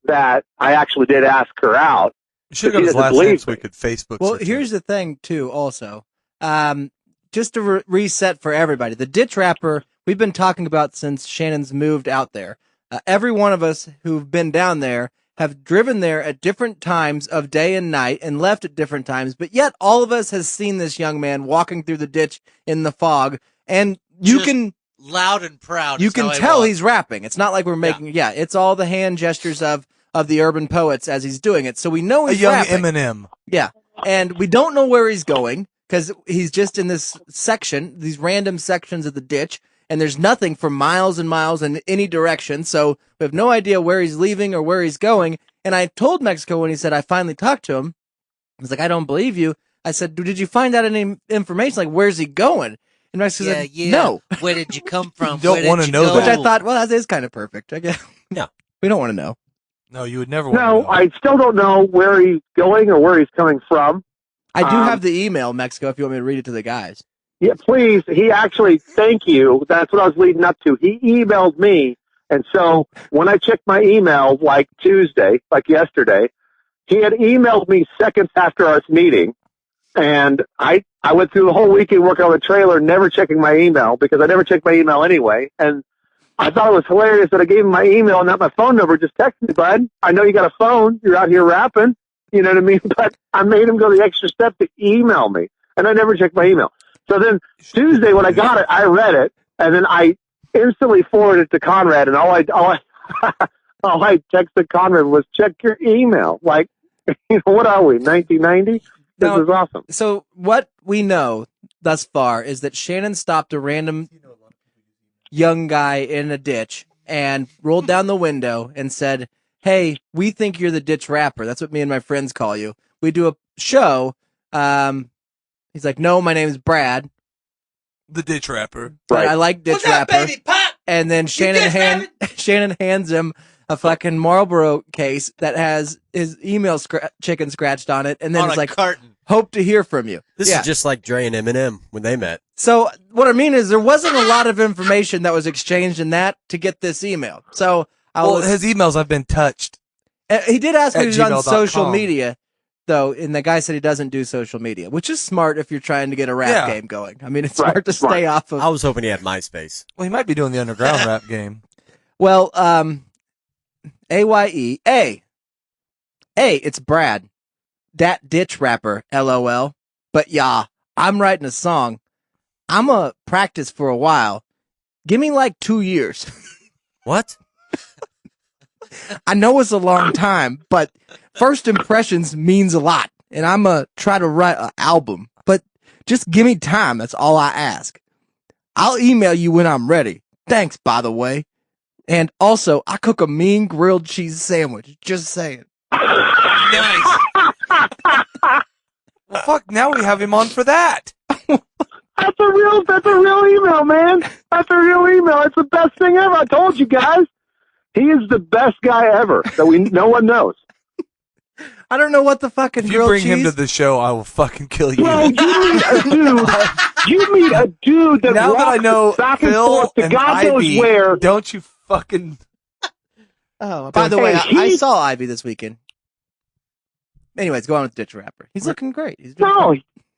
that I actually did ask her out. You should have got his last name so we could Facebook. Well, here's the thing, too, also. Just to reset for everybody, the ditch wrapper we've been talking about since Shannon's moved out there. Every one of us who've been down there have driven there at different times of day and night and left at different times, but yet all of us has seen this young man walking through the ditch in the fog, and you Just can loud and proud. you is can how I tell walk. he's rapping. It's not like we're making it's all the hand gestures of the urban poets as he's doing it. So we know he's a young rapping. Eminem. Yeah. And we don't know where he's going because he's just in this section, these random sections of the ditch, and there's nothing for miles and miles in any direction. So we have no idea where he's leaving or where he's going. And I told Mexico when he said I finally talked to him, I was like, I don't believe you. I said, did you find out any information? Like, where's he going? And Mexico said, no. Where did you come from? Don't want to know Which that. I thought, well, that is kind of perfect. I guess. Yeah. We don't want to know. No, you would never want to No, know. I still don't know where he's going or where he's coming from. I do have the email, Mexico, if you want me to read it to the guys. Yeah, please. He actually, thank you. That's what I was leading up to. He emailed me. And so when I checked my email, like Tuesday, like yesterday, he had emailed me seconds after our meeting. And I went through the whole weekend working on the trailer, never checking my email because I never checked my email anyway. And I thought it was hilarious that I gave him my email and not my phone number. Just text me, bud. I know you got a phone. You're out here rapping. You know what I mean? But I made him go the extra step to email me. And I never checked my email. So then Tuesday when I got it, I read it. And then I instantly forwarded it to Conrad. And all I texted Conrad was, check your email. Like, what are we, 1990? This is awesome. So what we know thus far is that Shannon stopped a random young guy in a ditch and rolled down the window and said, hey, we think you're the ditch rapper. That's what me and my friends call you. We do a show. He's like, no, my name's Brad. The ditch rapper. But I like ditch What's up, rapper. baby? Pop! And then Shannon hands him a fucking Marlboro case that has his email chicken scratched on it. And then On it's a like, carton. hope to hear from you. This Yeah. is just like Dre and Eminem when they met. So what I mean is there wasn't a lot of information that was exchanged in that to get this email. So his emails have been touched. He did ask me if he was on gmail.com. social media, though, and the guy said he doesn't do social media, which is smart if you're trying to get a rap game going. I mean, it's smart to stay off of. I was hoping he had MySpace. Well, he might be doing the underground rap game. Well, AYE. Hey, it's Brad. Dat ditch rapper, LOL. But yeah, I'm writing a song. I'm a practice for a while. Give me like 2 years. What? I know it's a long time, but first impressions means a lot. And I'm going to try to write an album. But just give me time. That's all I ask. I'll email you when I'm ready. Thanks, by the way. And also, I cook a mean grilled cheese sandwich. Just saying. Nice. Well, fuck, now we have him on for that. That's a real email, man. That's a real email. It's the best thing ever. I told you guys. He is the best guy ever that no one knows. I don't know what the fucking If you grilled bring cheese. him to the show, I will fucking kill you. Bro, you meet a dude that now that I walks know back and Phil forth to and God knows Ivy, where. don't you fucking... Oh, by the way, Hey, I he- saw Ivy this weekend. Anyways, go on with Ditch Rapper. He's looking great. He's doing No,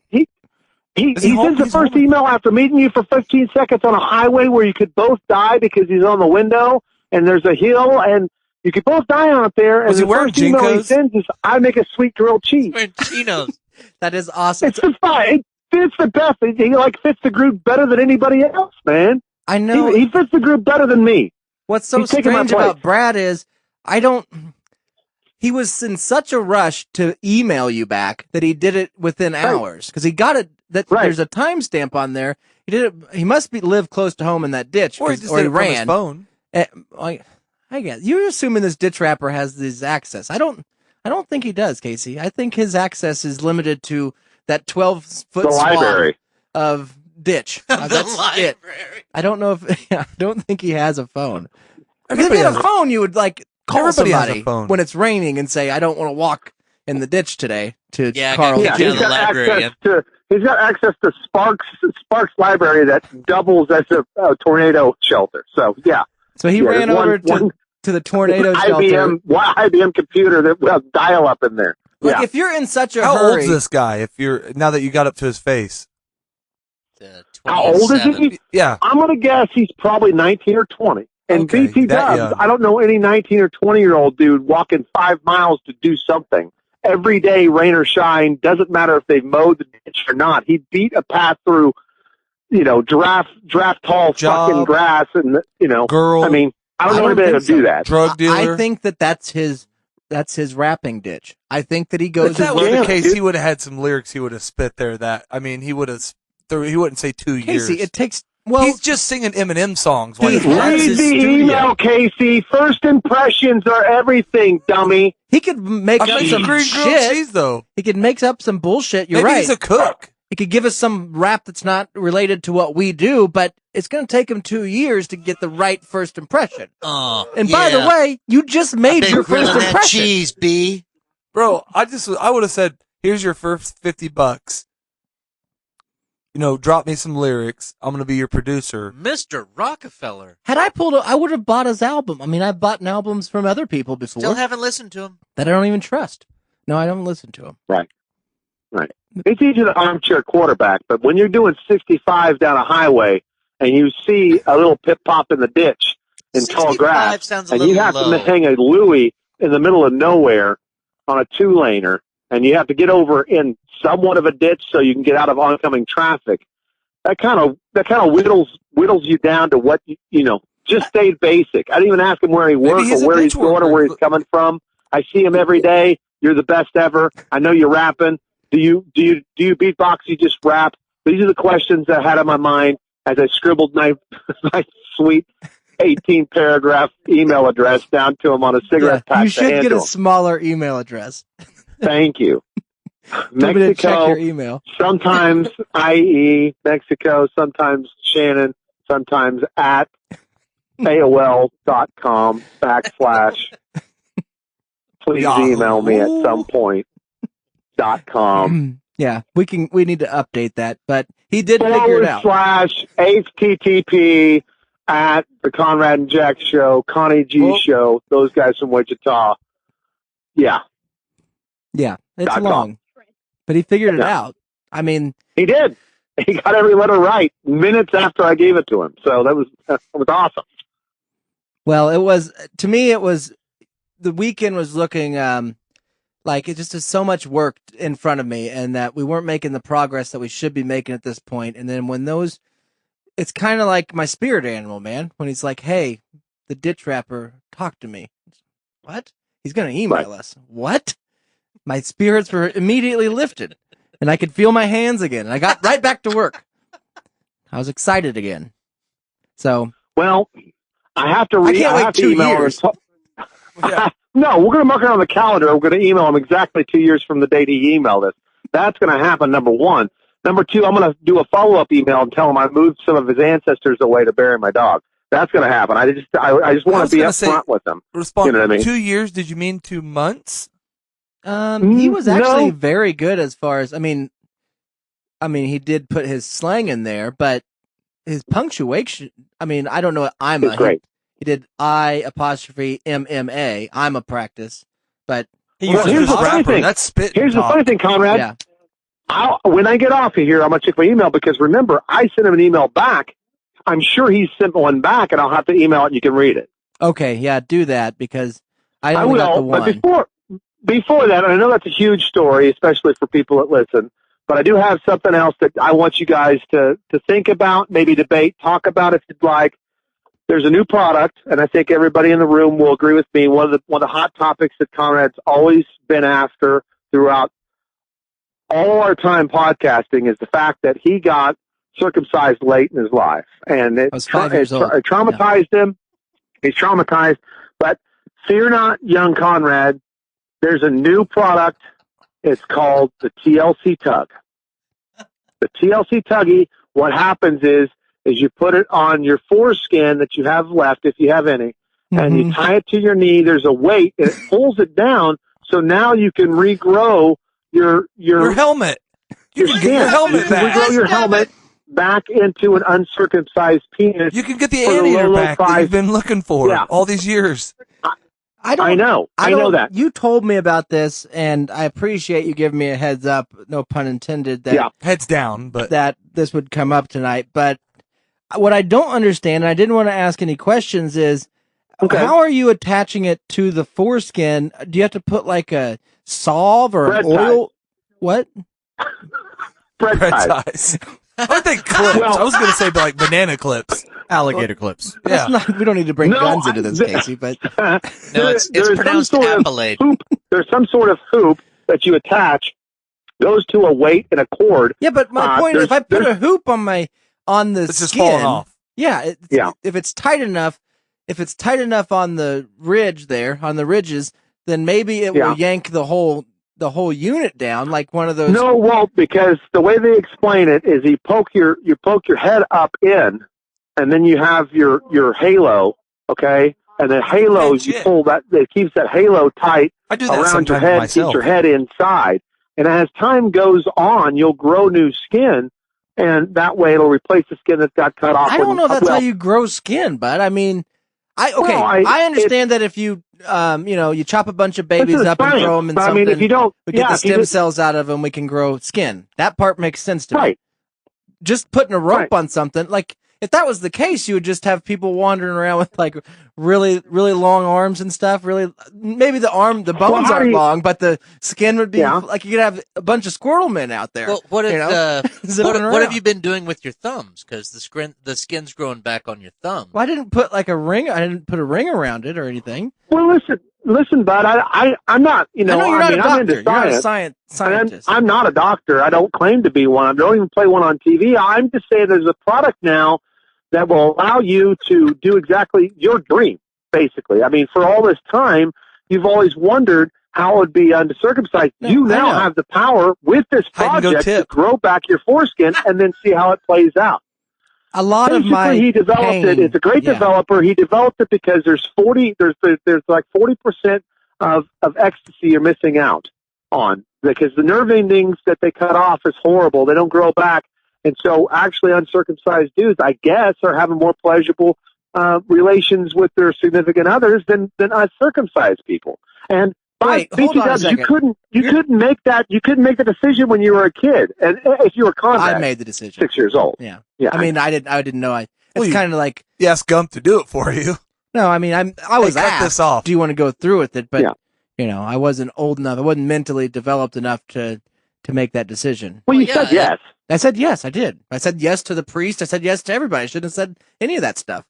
he Is he home? sends the He's first home? email after meeting you for 15 seconds on a highway where you could both die because he's on the window and there's a hill and you could both die out there. And Was he the wearing first email he Jinkos? sends is, I make a sweet grilled cheese. Wearing chinos. That is awesome. It's just fine. It fits the best. He like fits the group better than anybody else, man. I know. He fits the group better than me. What's so He's taking my strange about place. Brad is he was in such a rush to email you back that he did it within hours because he got it. There's a timestamp on there. He did it. He must live close to home in that ditch, Or he just did it from his phone. I guess you're assuming this ditch rapper has this access. I don't think he does, Casey. I think his access is limited to that 12-foot The library of ditch. That's library. it. I don't know if I don't think he has a phone. If you had a phone, you would like call somebody when it's raining and say, "I don't want to walk in the ditch today." To Carl, he's got access to Sparks Library that doubles as a tornado shelter. So so he ran over to the tornado shelter. IBM computer that will dial up in there. Like if you're in such a How hurry, old's this guy? Now that you got up to his face. How old is he? Yeah. I'm going to guess he's probably 19 or 20. And Okay, BT that Dubs, young. I don't know any 19 or 20-year-old dude walking 5 miles to do something. Every day, rain or shine, doesn't matter if they've mowed the ditch or not. He beat a path through, giraffe tall fucking grass and, girl. I mean, I don't know anybody to do that. Drug dealer. I think that's his wrapping ditch. I think that he goes. If that was the case, he would have had some lyrics he would have spit there. He would have. He wouldn't say 2 years. Casey, it takes. Well, he's just singing Eminem songs. While Read he's the email, Casey. First impressions are everything, dummy. He could make up some green shit. cheese, though. He could make up some bullshit. You're Maybe right. he's a cook. He could give us some rap that's not related to what we do, but it's going to take him 2 years to get the right first impression. Oh, and by the way, you just made your first impression. That cheese, B. Bro, I would have said, "Here's your first $50. Drop me some lyrics. I'm going to be your producer." Mr. Rockefeller. Had I I would have bought his album. I mean, I've bought albums from other people before. Still haven't listened to him. That I don't even trust. No, I don't listen to him. Right. It's easy to armchair quarterback, but when you're doing 65 down a highway and you see a little pip pop in the ditch in tall grass, sounds a and you little have low. to hang a Louis in the middle of nowhere on a 2-laner, and you have to get over in somewhat of a ditch so you can get out of oncoming traffic. That kind of whittles you down to what just stayed basic. I didn't even ask him where he worked or where he's going or where he's coming from. I see him every day. You're the best ever. I know you're rapping. Do you beatbox? You just rap? These are the questions that I had on my mind as I scribbled my sweet 18-paragraph email address down to him on a cigarette pack. You should get a smaller email address. Thank you. Mexico, check your email. Sometimes IE Mexico, sometimes Shannon, sometimes at AOL.com / please email me at some point .com. Yeah, we need to update that, but he did figure it out. / HTTP at the Conrad and Jack Show, Connie G Show, those guys from Wichita. Yeah. Yeah, it's long. But he figured it out. I mean, he did. He got every letter right minutes after I gave it to him. So that was awesome. Well, to me, the weekend was looking like it just is so much work in front of me, and that we weren't making the progress that we should be making at this point. And then it's kind of like my spirit animal, man, when he's like, "Hey, the ditch rapper, talk to me." What? He's going to email us. What? My spirits were immediately lifted, and I could feel my hands again, and I got right back to work. I was excited again. So, well, I have to read. I can't wait 2 years. No, we're going to mark it on the calendar. We're going to email him exactly 2 years from the date he emailed us. That's going to happen. Number one. Number two, I'm going to do a follow-up email and tell him I moved some of his ancestors away to bury my dog. That's going to happen. I just want to be upfront with them. Respond. You know what I mean? 2 years? Did you mean 2 months? He was actually very good as far as, I mean, he did put his slang in there, but his punctuation, I mean, I don't know what I'm a. Great. He did I''MMA. I'm a practice, but here's the funny thing. That's spit. Here's the funny thing, Conrad. Yeah. When I get off of here, I'm going to check my email because remember, I sent him an email back. I'm sure he sent one back, and I'll have to email it and you can read it. Okay, yeah, do that because I only got the one. But before that, and I know that's a huge story, especially for people that listen, but I do have something else that I want you guys to think about, maybe debate, talk about if you'd like. There's a new product, and I think everybody in the room will agree with me. One of the hot topics that Conrad's always been after throughout all our time podcasting is the fact that he got circumcised late in his life, and it traumatized him. He's traumatized, but fear not, young Conrad. There's a new product. It's called the TLC Tug. The TLC Tuggy, what happens is you put it on your foreskin that you have left, if you have any, and you tie it to your knee. There's a weight, and it pulls it down, so now you can regrow your helmet. You can get your helmet back. Regrow your helmet back into an uncircumcised penis. You can get the anteater back that you've been looking for all these years. I know that. You told me about this, and I appreciate you giving me a heads up, no pun intended, that heads down, but that this would come up tonight. But what I don't understand, and I didn't want to ask any questions, is how are you attaching it to the foreskin? Do you have to put like a salve or Bread oil? ties. What? Bread ties. I think clips. I was going to say like banana clips. Alligator clips. That's not, we don't need to bring guns into this, Casey, but No, it's pronounced appellate. There's some sort of hoop that you attach, goes to a weight and a cord. Yeah, but my point is, if I put a hoop on the it's skin, just falling off. If it's tight enough on the ridge there, on the ridges, then maybe it will yank the whole unit down, like one of those. No, it won't, because the way they explain it is you poke your head up in, and then you have your halo, okay? And the halo, you pull that, it keeps that halo tight around your head, keeps your head inside. And as time goes on, you'll grow new skin, and that way it'll replace the skin that's got cut off. I don't know that's how you grow skin, bud. I mean, I understand that if you, you chop a bunch of babies up and throw them in something, I mean, if you don't, we get the stem cells out of them, we can grow skin. That part makes sense to me. Just putting a rope on something, like, if that was the case, you would just have people wandering around with like really, really long arms and stuff. Really, maybe the bones aren't long, but the skin would be like you could have a bunch of squirrel men out there. Well, what have you been doing with your thumbs? Because the skin's growing back on your thumb. Well, I didn't put like a ring. I didn't put a ring around it or anything. Well, listen, bud. I'm not. I know you're not a doctor. I'm into you're not a scientist. I'm not a doctor. I don't claim to be one. I don't even play one on TV. I'm just saying there's a product now that will allow you to do exactly your dream, basically. I mean, for all this time, you've always wondered how it would be uncircumcised. You now have the power with this project to grow back your foreskin and then see how it plays out. A lot Basically, of my he developed it. It's a great developer. He developed it because there's like 40% of ecstasy you're missing out on, because the nerve endings that they cut off is horrible. They don't grow back. And so actually uncircumcised dudes, I guess, are having more pleasurable relations with their significant others than uncircumcised people. And Wait, hold on a second. you couldn't make that decision when you were a kid. And if you were Conrad, I made the decision. 6 years old. Yeah. Yeah. I mean, I didn't know. It's kind of like you asked Gump to do it for you. No, I mean, I was cut asked, this off. do you want to go through with it? But I wasn't old enough. I wasn't mentally developed enough to make that decision. Well, you said yes. I said yes, I did. I said yes to the priest. I said yes to everybody. I shouldn't have said any of that stuff.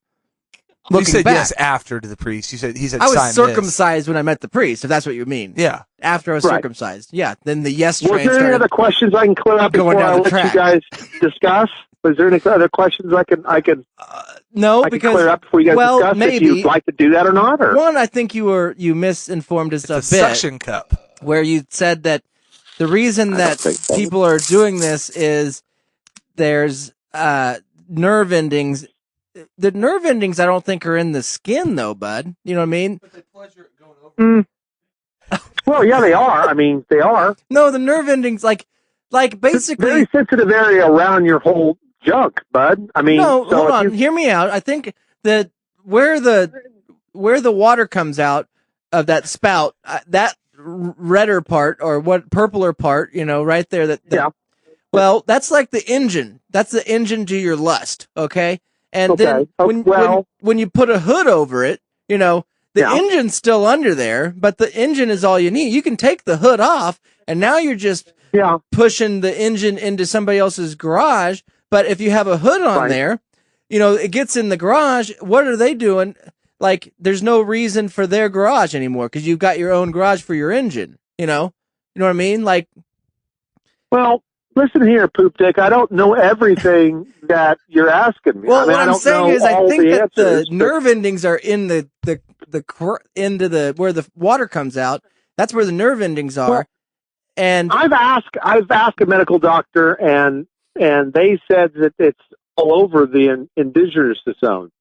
You said yes after to the priest. He said I was circumcised when I met the priest, if that's what you mean. Yeah. After I was circumcised. Yeah. Then the yes train started. Was there any other questions I can clear up before I let you guys discuss? Was there any other questions I can because clear up before you guys discuss maybe, if you'd like to do that or not? Or? One, I think you misinformed us a bit. Suction cup. Where you said that the reason that people are doing this is there's nerve endings. The nerve endings, I don't think, are in the skin, though, bud. You know what I mean? But they pleasure it going over. Well, yeah, they are. I mean, they are. No, the nerve endings, like basically, it's a very sensitive area around your whole junk, bud. I mean, no, hold on, hear me out. I think that where the water comes out of that spout, that redder part or purpler part, right there. Well, that's like the engine. That's the engine to your lust. Okay. And then when you put a hood over it, the engine's still under there, but the engine is all you need. You can take the hood off, and now you're just pushing the engine into somebody else's garage. But if you have a hood on there, it gets in the garage. What are they doing? Like, there's no reason for their garage anymore because you've got your own garage for your engine. You know what I mean? Like, well. Listen here, Poop Dick. I don't know everything that you're asking me. Well, what I'm saying is, I think that answers, the nerve endings are in the into the where the water comes out. That's where the nerve endings are. Well, and I've asked a medical doctor, and and they said that it's all over the indigenous zone.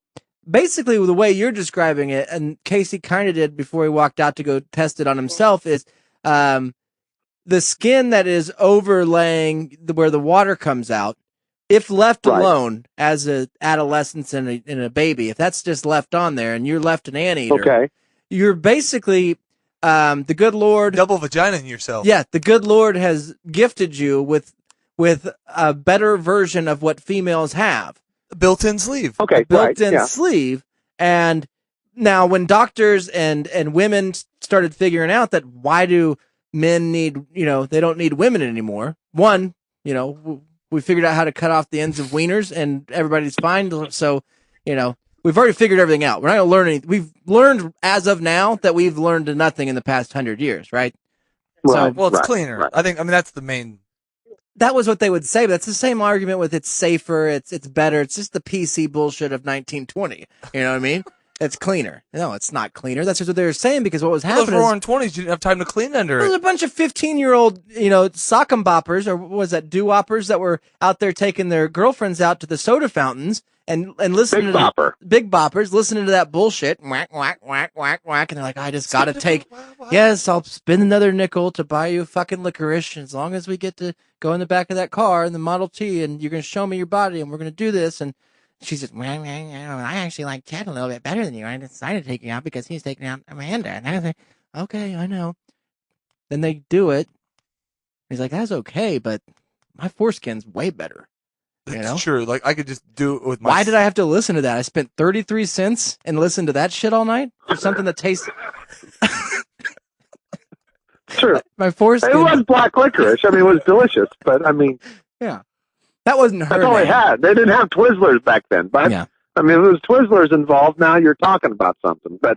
Basically, the way you're describing it, and Casey kind of did before he walked out to go test it on himself, is the skin that is overlaying where the water comes out, if left alone as an adolescent and a baby, if that's just left on there and you're left an anteater, you're basically the good Lord double vagina in yourself. Yeah, the good Lord has gifted you with a better version of what females have. A built-in sleeve. Okay, a built-in sleeve. And now when doctors and women started figuring out that why do men need, they don't need women anymore. One, we figured out how to cut off the ends of wieners and everybody's fine. So, we've already figured everything out. We're not going to learn anything. We've learned as of now that we've learned nothing in the past 100 years, right? Well, it's cleaner. Right. I mean, that's the main. That was what they would say, but that's the same argument with it's safer, it's better. It's just the PC bullshit of 1920. You know what I mean? It's cleaner. No, it's not cleaner. That's just what they were saying because what was happening. Those roaring 20s, you didn't have time to clean under it. There was a bunch of 15-year-old, sock 'em boppers, or what was that, doo-woppers that were out there taking their girlfriends out to the soda fountains and listening Big Boppers, listening to that bullshit, whack, whack, whack, whack, whack, and they're like, I just gotta take, yes, I'll spend another nickel to buy you fucking licorice as long as we get to go in the back of that car in the Model T and you're gonna show me your body and we're gonna do this. And she said, well, I actually like Chad a little bit better than you. I decided to take you out because he's taking out Amanda. And I was like, okay, I know. Then they do it. He's like, that's okay, but my foreskin's way better. That's true. Like, I could just do it with my... Why did I have to listen to that? I spent 33 cents and listened to that shit all night for something that tastes... True. My foreskin... It was black licorice. I mean, it was delicious, but I mean... Yeah. That wasn't her. That's all they had. They didn't have Twizzlers back then, but I mean, if there was Twizzlers involved, now you're talking about something, but...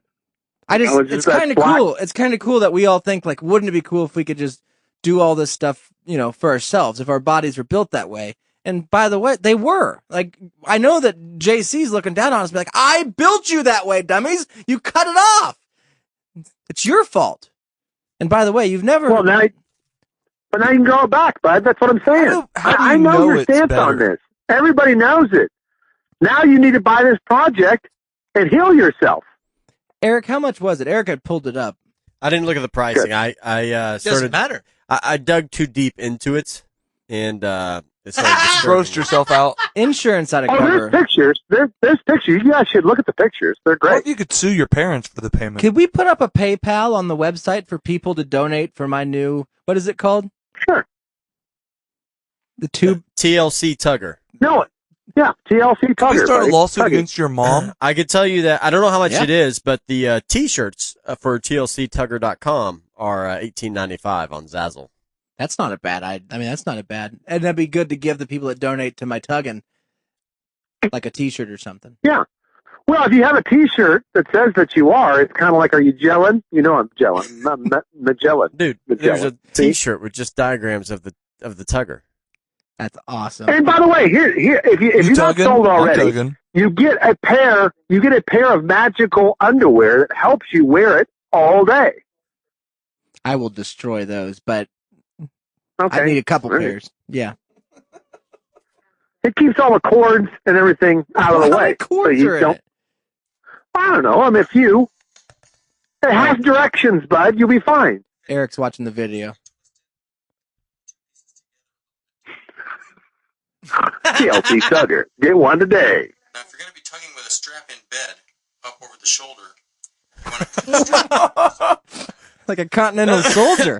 It's kind of cool. It's kind of cool that we all think, like, wouldn't it be cool if we could just do all this stuff, for ourselves, if our bodies were built that way? And by the way, they were. Like, I know that JC's looking down on us and be like, I built you that way, dummies. You cut it off. It's your fault. And by the way, you've never... Well, now you can grow it back, bud. That's what I'm saying. I know your stance on this. Everybody knows it. Now you need to buy this project and heal yourself. Eric, how much was it? Eric had pulled it up. I didn't look at the pricing. Good. I Doesn't matter. I dug too deep into it, and it started grossed yourself out. Insurance out of cover. There's pictures. There's pictures. You guys should look at the pictures. They're great. Or if you could sue your parents for the payment. Could we put up a PayPal on the website for people to donate for my new, what is it called? Sure. The tube TLC Tugger. No, yeah, TLC Tugger. Can we start a lawsuit Tugger. against your mom? I could tell you that I don't know how much it is, but the T-shirts for TLCTugger.com are $18.95 on Zazzle. That's not a bad. I mean, that's not a bad. And that'd be good to give the people that donate to my tugging, like a T-shirt or something. Yeah. Well, if you have a T-shirt that says that you are, it's kind of like, are you gelling? You know I'm gelling. Magellan. Dude, there's a T-shirt with just diagrams of the Tugger. That's awesome. And by the way, here, if you're not sold already, you get a pair of magical underwear that helps you wear it all day. I will destroy those, but okay. I need a couple pairs. Yeah. It keeps all the cords and everything out of the way. So you don't. I don't know. I mean, it has directions, bud. You'll be fine. Eric's watching the video. TLC Tugger. Get one today. Now, if you're going to be tugging with a strap in bed up over the shoulder, like a continental soldier.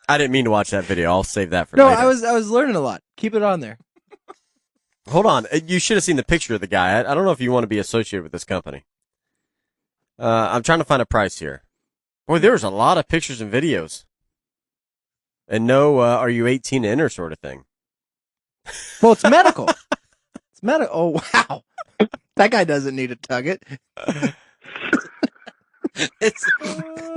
I didn't mean to watch that video. I'll save that for later. I was learning a lot. Keep it on there. Hold on. You should have seen the picture of the guy. I don't know if you want to be associated with this company. I'm trying to find a price here. Boy, there's a lot of pictures and videos. And no, are you 18 in or sort of thing? Well, it's medical. It's medical. Oh, wow. That guy doesn't need to tug it.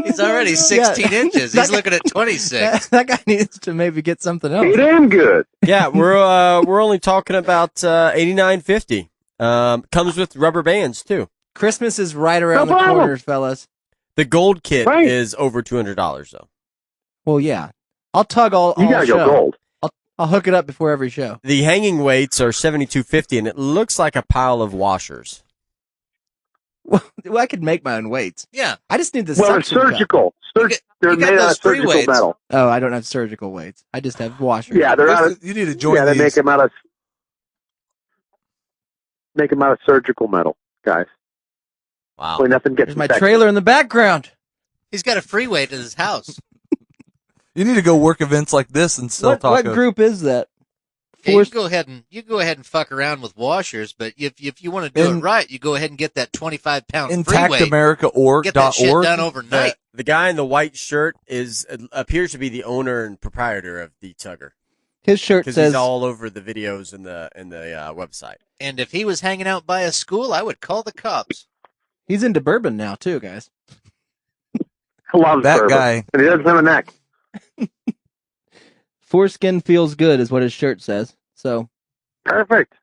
He's already 16 inches. He's looking at 26. That guy needs to maybe get something else. He damn good. Yeah, we're only talking about $89.50. Comes with rubber bands too. Christmas is right around the corner, fellas. The gold kit is over $200 though. Well, yeah. I'll tug all. You gotta show. go gold. I'll hook it up before every show. The hanging weights are $72.50, and it looks like a pile of washers. Well, I could make my own weights. Yeah. I just need the Well, they're suction cup. surgical. They're made out of surgical metal. Oh, I don't have surgical weights. I just have washers. Yeah, they're out of, You need to join yeah, they these. make them out of surgical metal, guys. Wow. So nothing gets There's my infected. trailer in the background. He's got a freeway to his house. You need to go work events like this and sell tacos. What group is that? Yeah, you go ahead and fuck around with washers, but if you want to do it right, you go ahead and get that 25-pound freeway. IntactAmerica.org. Get that shit done overnight. The guy in the white shirt appears to be the owner and proprietor of the Tugger. His shirt Because says he's all over the videos and the website. And if he was hanging out by a school, I would call the cops. he's into bourbon now too, guys. I love That bourbon. guy. And he doesn't have a neck. Foreskin feels good is what his shirt says. So Perfect.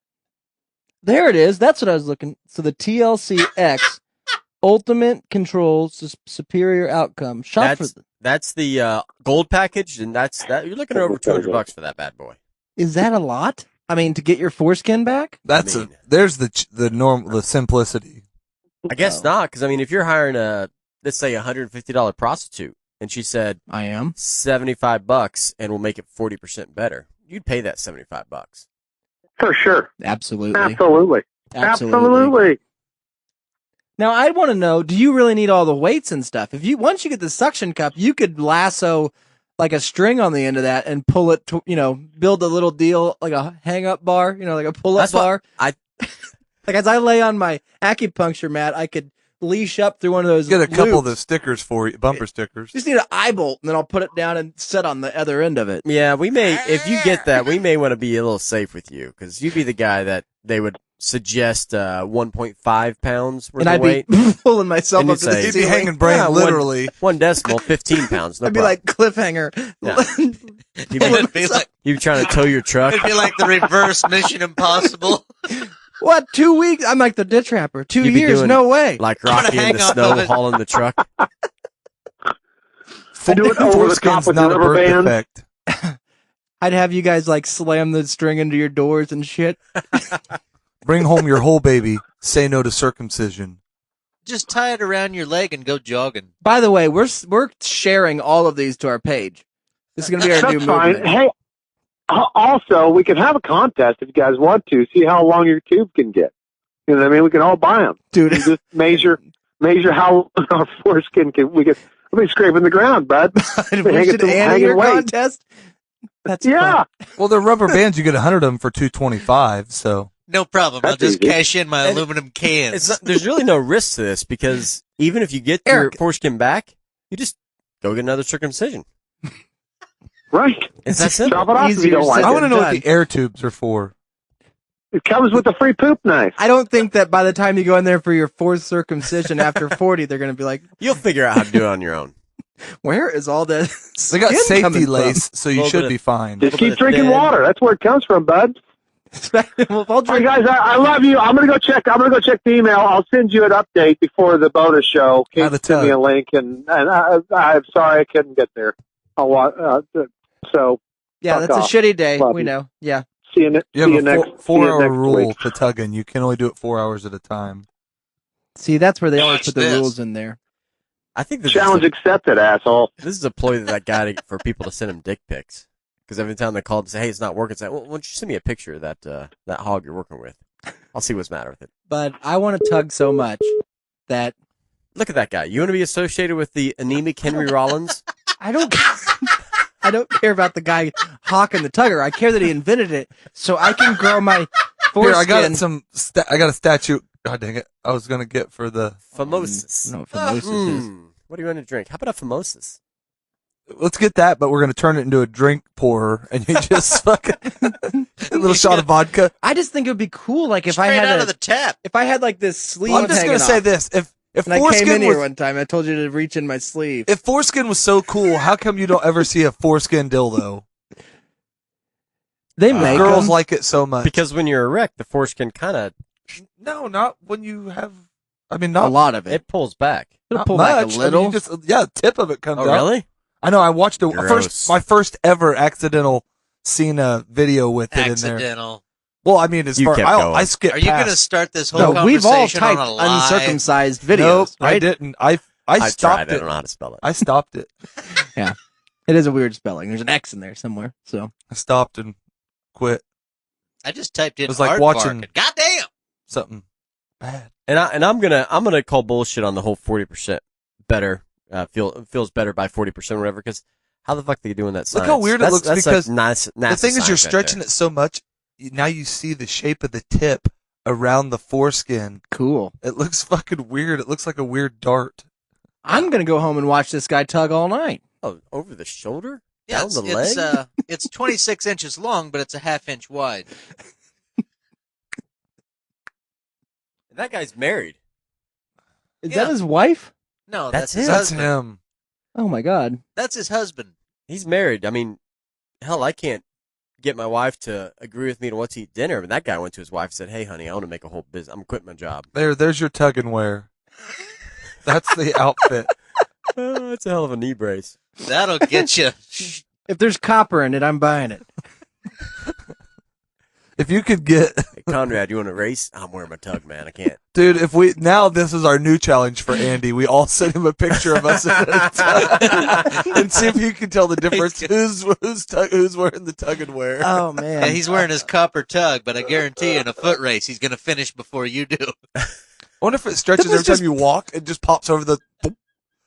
there it is. That's what I was looking. So the TLC-X Ultimate Controls Superior Outcome. That's the gold package, and you're looking at over $200 for that bad boy. Is that a lot? I mean, to get your foreskin back? There's the simplicity. I guess not, because if you're hiring let's say $150 prostitute, and she said, "I am $75 and we'll make it 40% better," you'd pay that $75 for sure. Absolutely. Absolutely. Now, I want to know: do you really need all the weights and stuff? Once you get the suction cup, you could lasso like a string on the end of that and pull it to, build a little deal like a hang-up bar, like a pull-up bar. Like as I lay on my acupuncture mat, I could leash up through one of those. Get a couple of loops. the stickers for you, bumper stickers. Just need an eye bolt, and then I'll put it down and sit on the other end of it. Yeah, if you get that, we may want to be a little safe with you, because you'd be the guy that they would suggest 1.5 pounds worth And of I'd weight. be pulling myself And up to the You'd be ceiling. hanging brain literally. One decimal, 15 pounds. No I'd be problem. like cliffhanger. You trying to tow your truck? It'd be like the reverse Mission Impossible. What, 2 weeks? I'm like the ditch rapper. 2 You'd be years? doing No way. Like Rocky in the snow hauling the truck. Do it over the top with the rubber band. I'd have you guys like slam the string into your doors and shit. Bring home your whole baby. Say no to circumcision. Just tie it around your leg and go jogging. By the way, we're sharing all of these to our page. This is going to be our That's new fine. movement. Hey, also, we can have a contest if you guys want to, see how long your tube can get. You know what I mean? We can all buy them. Dude. And just measure how our foreskin can. We'll be scraping the ground, bud. We should ante your contest. That's yeah. Well, they're rubber bands. You get 100 of them for $225. So no problem. I'll just cash in my aluminum cans. There's really no risk to this, because even if you get your foreskin back, you just go get another circumcision. Right. It's that simple. Chop it off if you don't like I want to it. know what the air tubes are for. It comes with a free poop knife. I don't think that by the time you go in there for your fourth circumcision after 40, they're going to be like, you'll figure out how to do it on your own. Where is all that? They got skin safety coming from? lace, so you should be fine. Just keep drinking water. That's where it comes from, bud. Well, All right, guys, I love you. I'm gonna go check the email. I'll send you an update before the bonus show. Kate send me a link, and I'm sorry I couldn't get there. So Yeah, that's a shitty day. Love We you. know. Yeah. See you, You have a next 4-hour next rule week. to tugging. You can only do it 4 hours at a time. See, that's where they always Watch put the this. rules in there. I think this Challenge accepted, asshole. This is a ploy that guy for people to send him dick pics. Because every time they call and say, "Hey, it's not working," say, "Well, why don't you send me a picture of that hog you're working with? I'll see what's the matter with it." But I want to tug so much that Look at that guy. You want to be associated with the anemic Henry Rollins? I don't care about the guy hawking the tugger. I care that he invented it so I can grow my foreskin. Here, I got I got a statue. God dang it! I was gonna get for the Famosis. No, famosis is. What do you want to drink? How about a famosis? Let's get that, but we're gonna turn it into a drink pourer, and you just fucking a little shot of vodka. I just think it would be cool, like if I Straight had out of the tap. if I had like this sleeve. I'm just hanging gonna say off, this: if and I came in foreskin here was one time, I told you to reach in my sleeve. if foreskin was so cool, how come you don't ever see a foreskin dildo? They make Girls them. like it so much. Because when you're erect, the foreskin kind of No, not when you have. I mean, a not lot of it. it pulls back. It'll not pull much. back a I mean, little. the tip of it comes Oh, out. really? I know. I watched Gross. my first ever accidental seen a video with it in there. Accidental. Well, I mean, as You far kept I going. skipped Are you going to past. start this whole No, conversation we've all typed on a lie? uncircumcised videos, Nope, right? I didn't. I I stopped tried. I it. don't know how to spell it. I stopped it. Yeah. It is a weird spelling. There's an X in there somewhere. So I stopped and quit. I just typed in It was like aardvark watching- and goddamn. Something bad. And I'm gonna call bullshit on the whole 40% better. Feels better by 40% or whatever. Because how the fuck are they doing that? Look Science? how weird it That's- looks that's because like nice, the thing is you're stretching it so much. Now you see the shape of the tip around the foreskin. cool. It looks fucking weird. It looks like a weird dart. I'm going to go home and watch this guy tug all night. Oh, over the shoulder? Yeah, Down the leg? it's 26 inches long, but it's a half inch wide. That guy's married. Is Yeah. that his wife? No, That's that's his him. That's husband. him. Oh my God. That's his husband. He's married. I mean, hell, I can't get my wife to agree with me to what to eat dinner. But that guy went to his wife and said, "Hey, honey, I want to make a whole business. I'm quitting my job." There's your tug and wear. That's the outfit. That's a hell of a knee brace. That'll get you. If there's copper in it, I'm buying it. If you could get, Hey, Conrad, you want to race? I'm wearing my tug, man. I can't. dude, this is our new challenge for Andy. We all send him a picture of us in a tug and see if you can tell the difference. Who's wearing the tug and wear? Oh man. Yeah, he's wearing his copper tug, but I guarantee you in a foot race, he's going to finish before you do. I wonder if it stretches every time you walk. It just pops over the.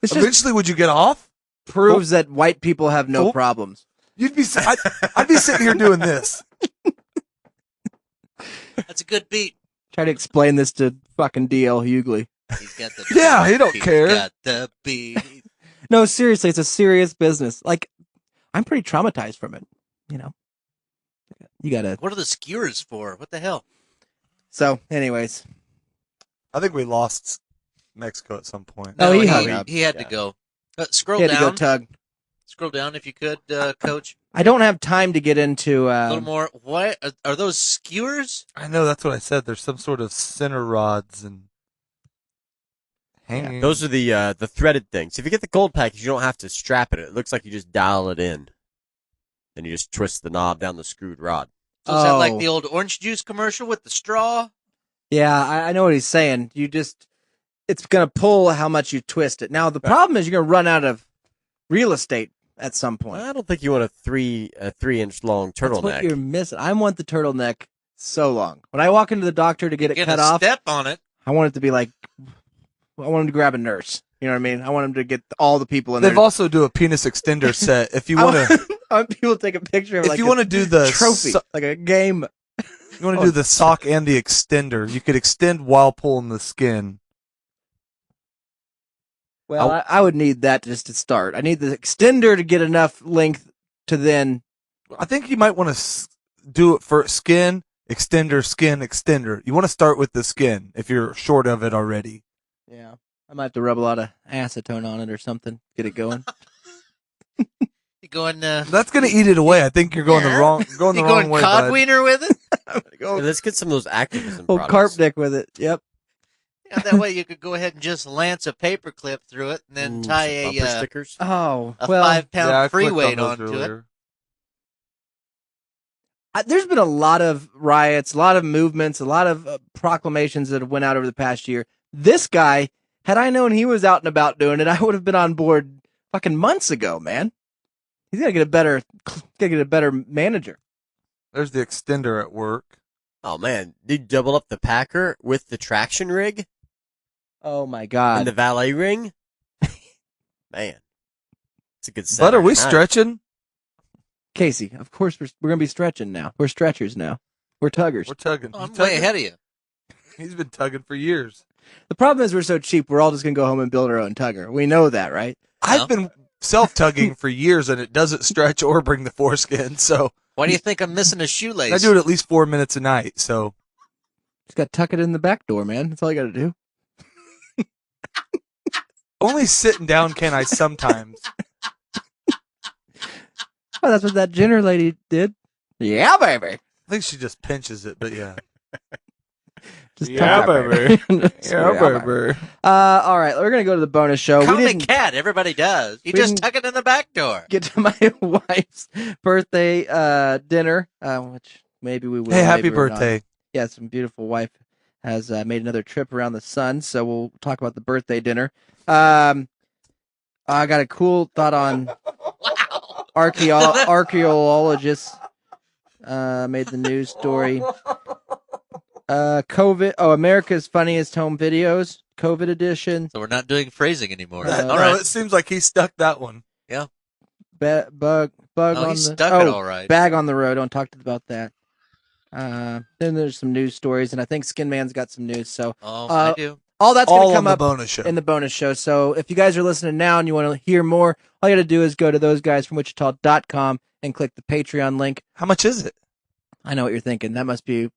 It's just Eventually, would you get off? proves that white people have no Oh. problems. I'd be sitting here doing this. That's a good beat. Try to explain this to fucking DL Hughley. He's got the Yeah, he don't care. He's got the beat. No, seriously, it's a serious business. Like, I'm pretty traumatized from it. You know, you gotta. What are the skewers for? What the hell? So, anyways, I think we lost Mexico at some point. Oh, he he, hung up. he had to go. Scroll he had to go down. tug. Scroll down if you could, Coach. I don't have time to get into. A little more. What are those skewers? I know, that's what I said. There's some sort of center rods and hanging. Those are the threaded things. If you get the gold package, you don't have to strap it. It looks like you just dial it in. Then you just twist the knob down the screwed rod. So is that like Oh. the old orange juice commercial with the straw? Yeah, I know what he's saying. It's gonna pull how much you twist it. Now the problem is you're gonna run out of real estate at some point. I don't think you want a 3-inch long That's what turtleneck. you're missing. I want the turtleneck so long. When I walk into the doctor to get it Get cut a off, step on it. I want it to be like, I want him to grab a nurse. You know what I mean? I want him to get all the people in They've there. also do a penis extender set. If you want to, I want people to take a picture of if like you a want to do the trophy, like a game. you want to do the sock and the extender. You could extend while pulling the skin. Well, I would need that just to start. I need the extender to get enough length to then. I think you might want to do it for skin extender. You want to start with the skin if you're short of it already. Yeah, I might have to rub a lot of acetone on it or something. Get it going. You going? That's gonna eat it away. I think you're going the wrong You wrong going way. cod bud. wiener with it? Hey, let's get some of those activism Oh, products. carp dick with it. Yep. Yeah, that way you could go ahead and just lance a paper clip through it, and then Ooh, tie some bumper a stickers. Oh, a well, 5-pound Yeah, I free clicked weight on those onto it. earlier. There's been a lot of riots, a lot of movements, a lot of proclamations that have went out over the past year. This guy, had I known he was out and about doing it, I would have been on board fucking months ago, man. He's gotta get a better manager. There's the extender at work. Oh man, they double up the Packer with the traction rig Oh my and god. the valet ring. Man, it's a good set. But are we stretching? Casey, of course we're gonna be stretching now. We're stretchers now. We're tuggers. We're tugging. Oh, You I'm way tugging? ahead of you. He's been tugging for years. The problem is we're so cheap, we're all just gonna go home and build our own tugger. We know that, right? I've been self-tugging for years, and it doesn't stretch or bring the foreskin. So Why do you think I'm missing a shoelace? I do it at least 4 minutes a night. So Just gotta tuck it in the back door, man. That's all you gotta do. only sitting down can I sometimes. Oh, that's what that Jenner lady did. Yeah, baby. I think she just pinches it, but yeah. Yeah, baby. Yeah, baby. All right, we're gonna go to the bonus show. Call we me didn't cat. Everybody does. You we just didn't- tuck it in the back door. get to my wife's birthday dinner, which maybe we will. Hey, happy maybe we're not. birthday. Yeah, some beautiful wife has made another trip around the sun, so we'll talk about the birthday dinner. I got a cool thought on archaeologists made the news story. COVID. Oh, America's Funniest Home Videos, COVID edition. So we're not doing phrasing anymore. No, All right. It seems like he stuck that one. Yeah. Bug Oh, on he the stuck it all right. Bag on the road. Don't talk about that. Then there's some news stories, and I think Skin Man's got some news. So I do. all that's going to come on the up bonus show. in the bonus show. So if you guys are listening now and you want to hear more, all you got to do is go to thoseguysfromwichita.com and click the Patreon link. How much is it? I know what you're thinking. That must be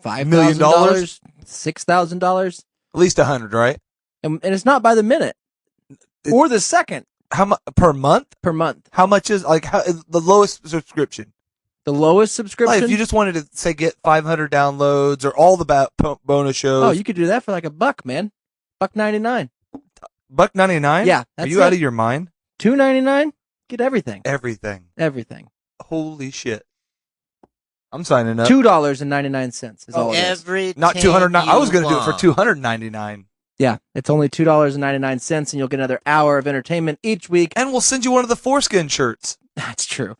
$5 million? $6,000, At least 100, right? and it's not by the minute or the second. How much per month? Per month. How much is the lowest subscription? The lowest subscription. Like if you just wanted to say get 500 downloads or all the bonus shows. Oh, you could do that for like $1, man. $1.99. $1.99? Yeah, Are that's you it. out of your mind? $2.99. Get everything. Everything. Holy shit! I'm signing up. $2.99 is all it is. Not 209. I was going to do it for $299. Yeah, it's only $2.99, and you'll get another hour of entertainment each week. And we'll send you one of the foreskin shirts. That's true.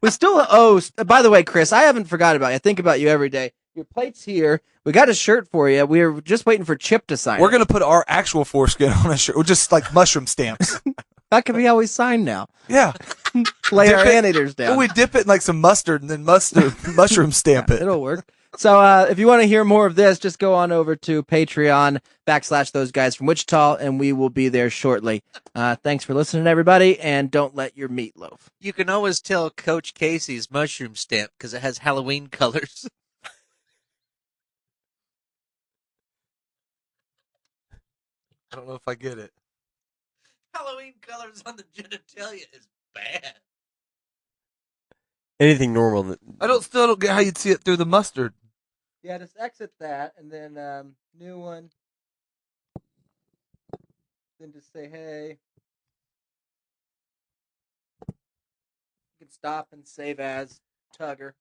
We still owe. By the way, Chris, I haven't forgot about you. I think about you every day. Your plate's here. We got a shirt for you. We're just waiting for Chip to sign. We're going to put our actual foreskin on a shirt. We're just like mushroom stamps. That could be how we sign now. Yeah. Lay Dip our it- anteaters down. Well, we dip it in like some mustard and then mushroom stamp it. It'll work. So if you want to hear more of this, just go on over to Patreon / those guys from Wichita, and we will be there shortly. Thanks for listening, everybody, and don't let your meat loaf. You can always tell Coach Casey's mushroom stamp because it has Halloween colors. I don't know if I get it. Halloween colors on the genitalia is bad. Anything normal. Still don't get how you'd see it through the mustard. Yeah, just exit that, and then new one. Then just say, hey. You can stop and save as Tugger.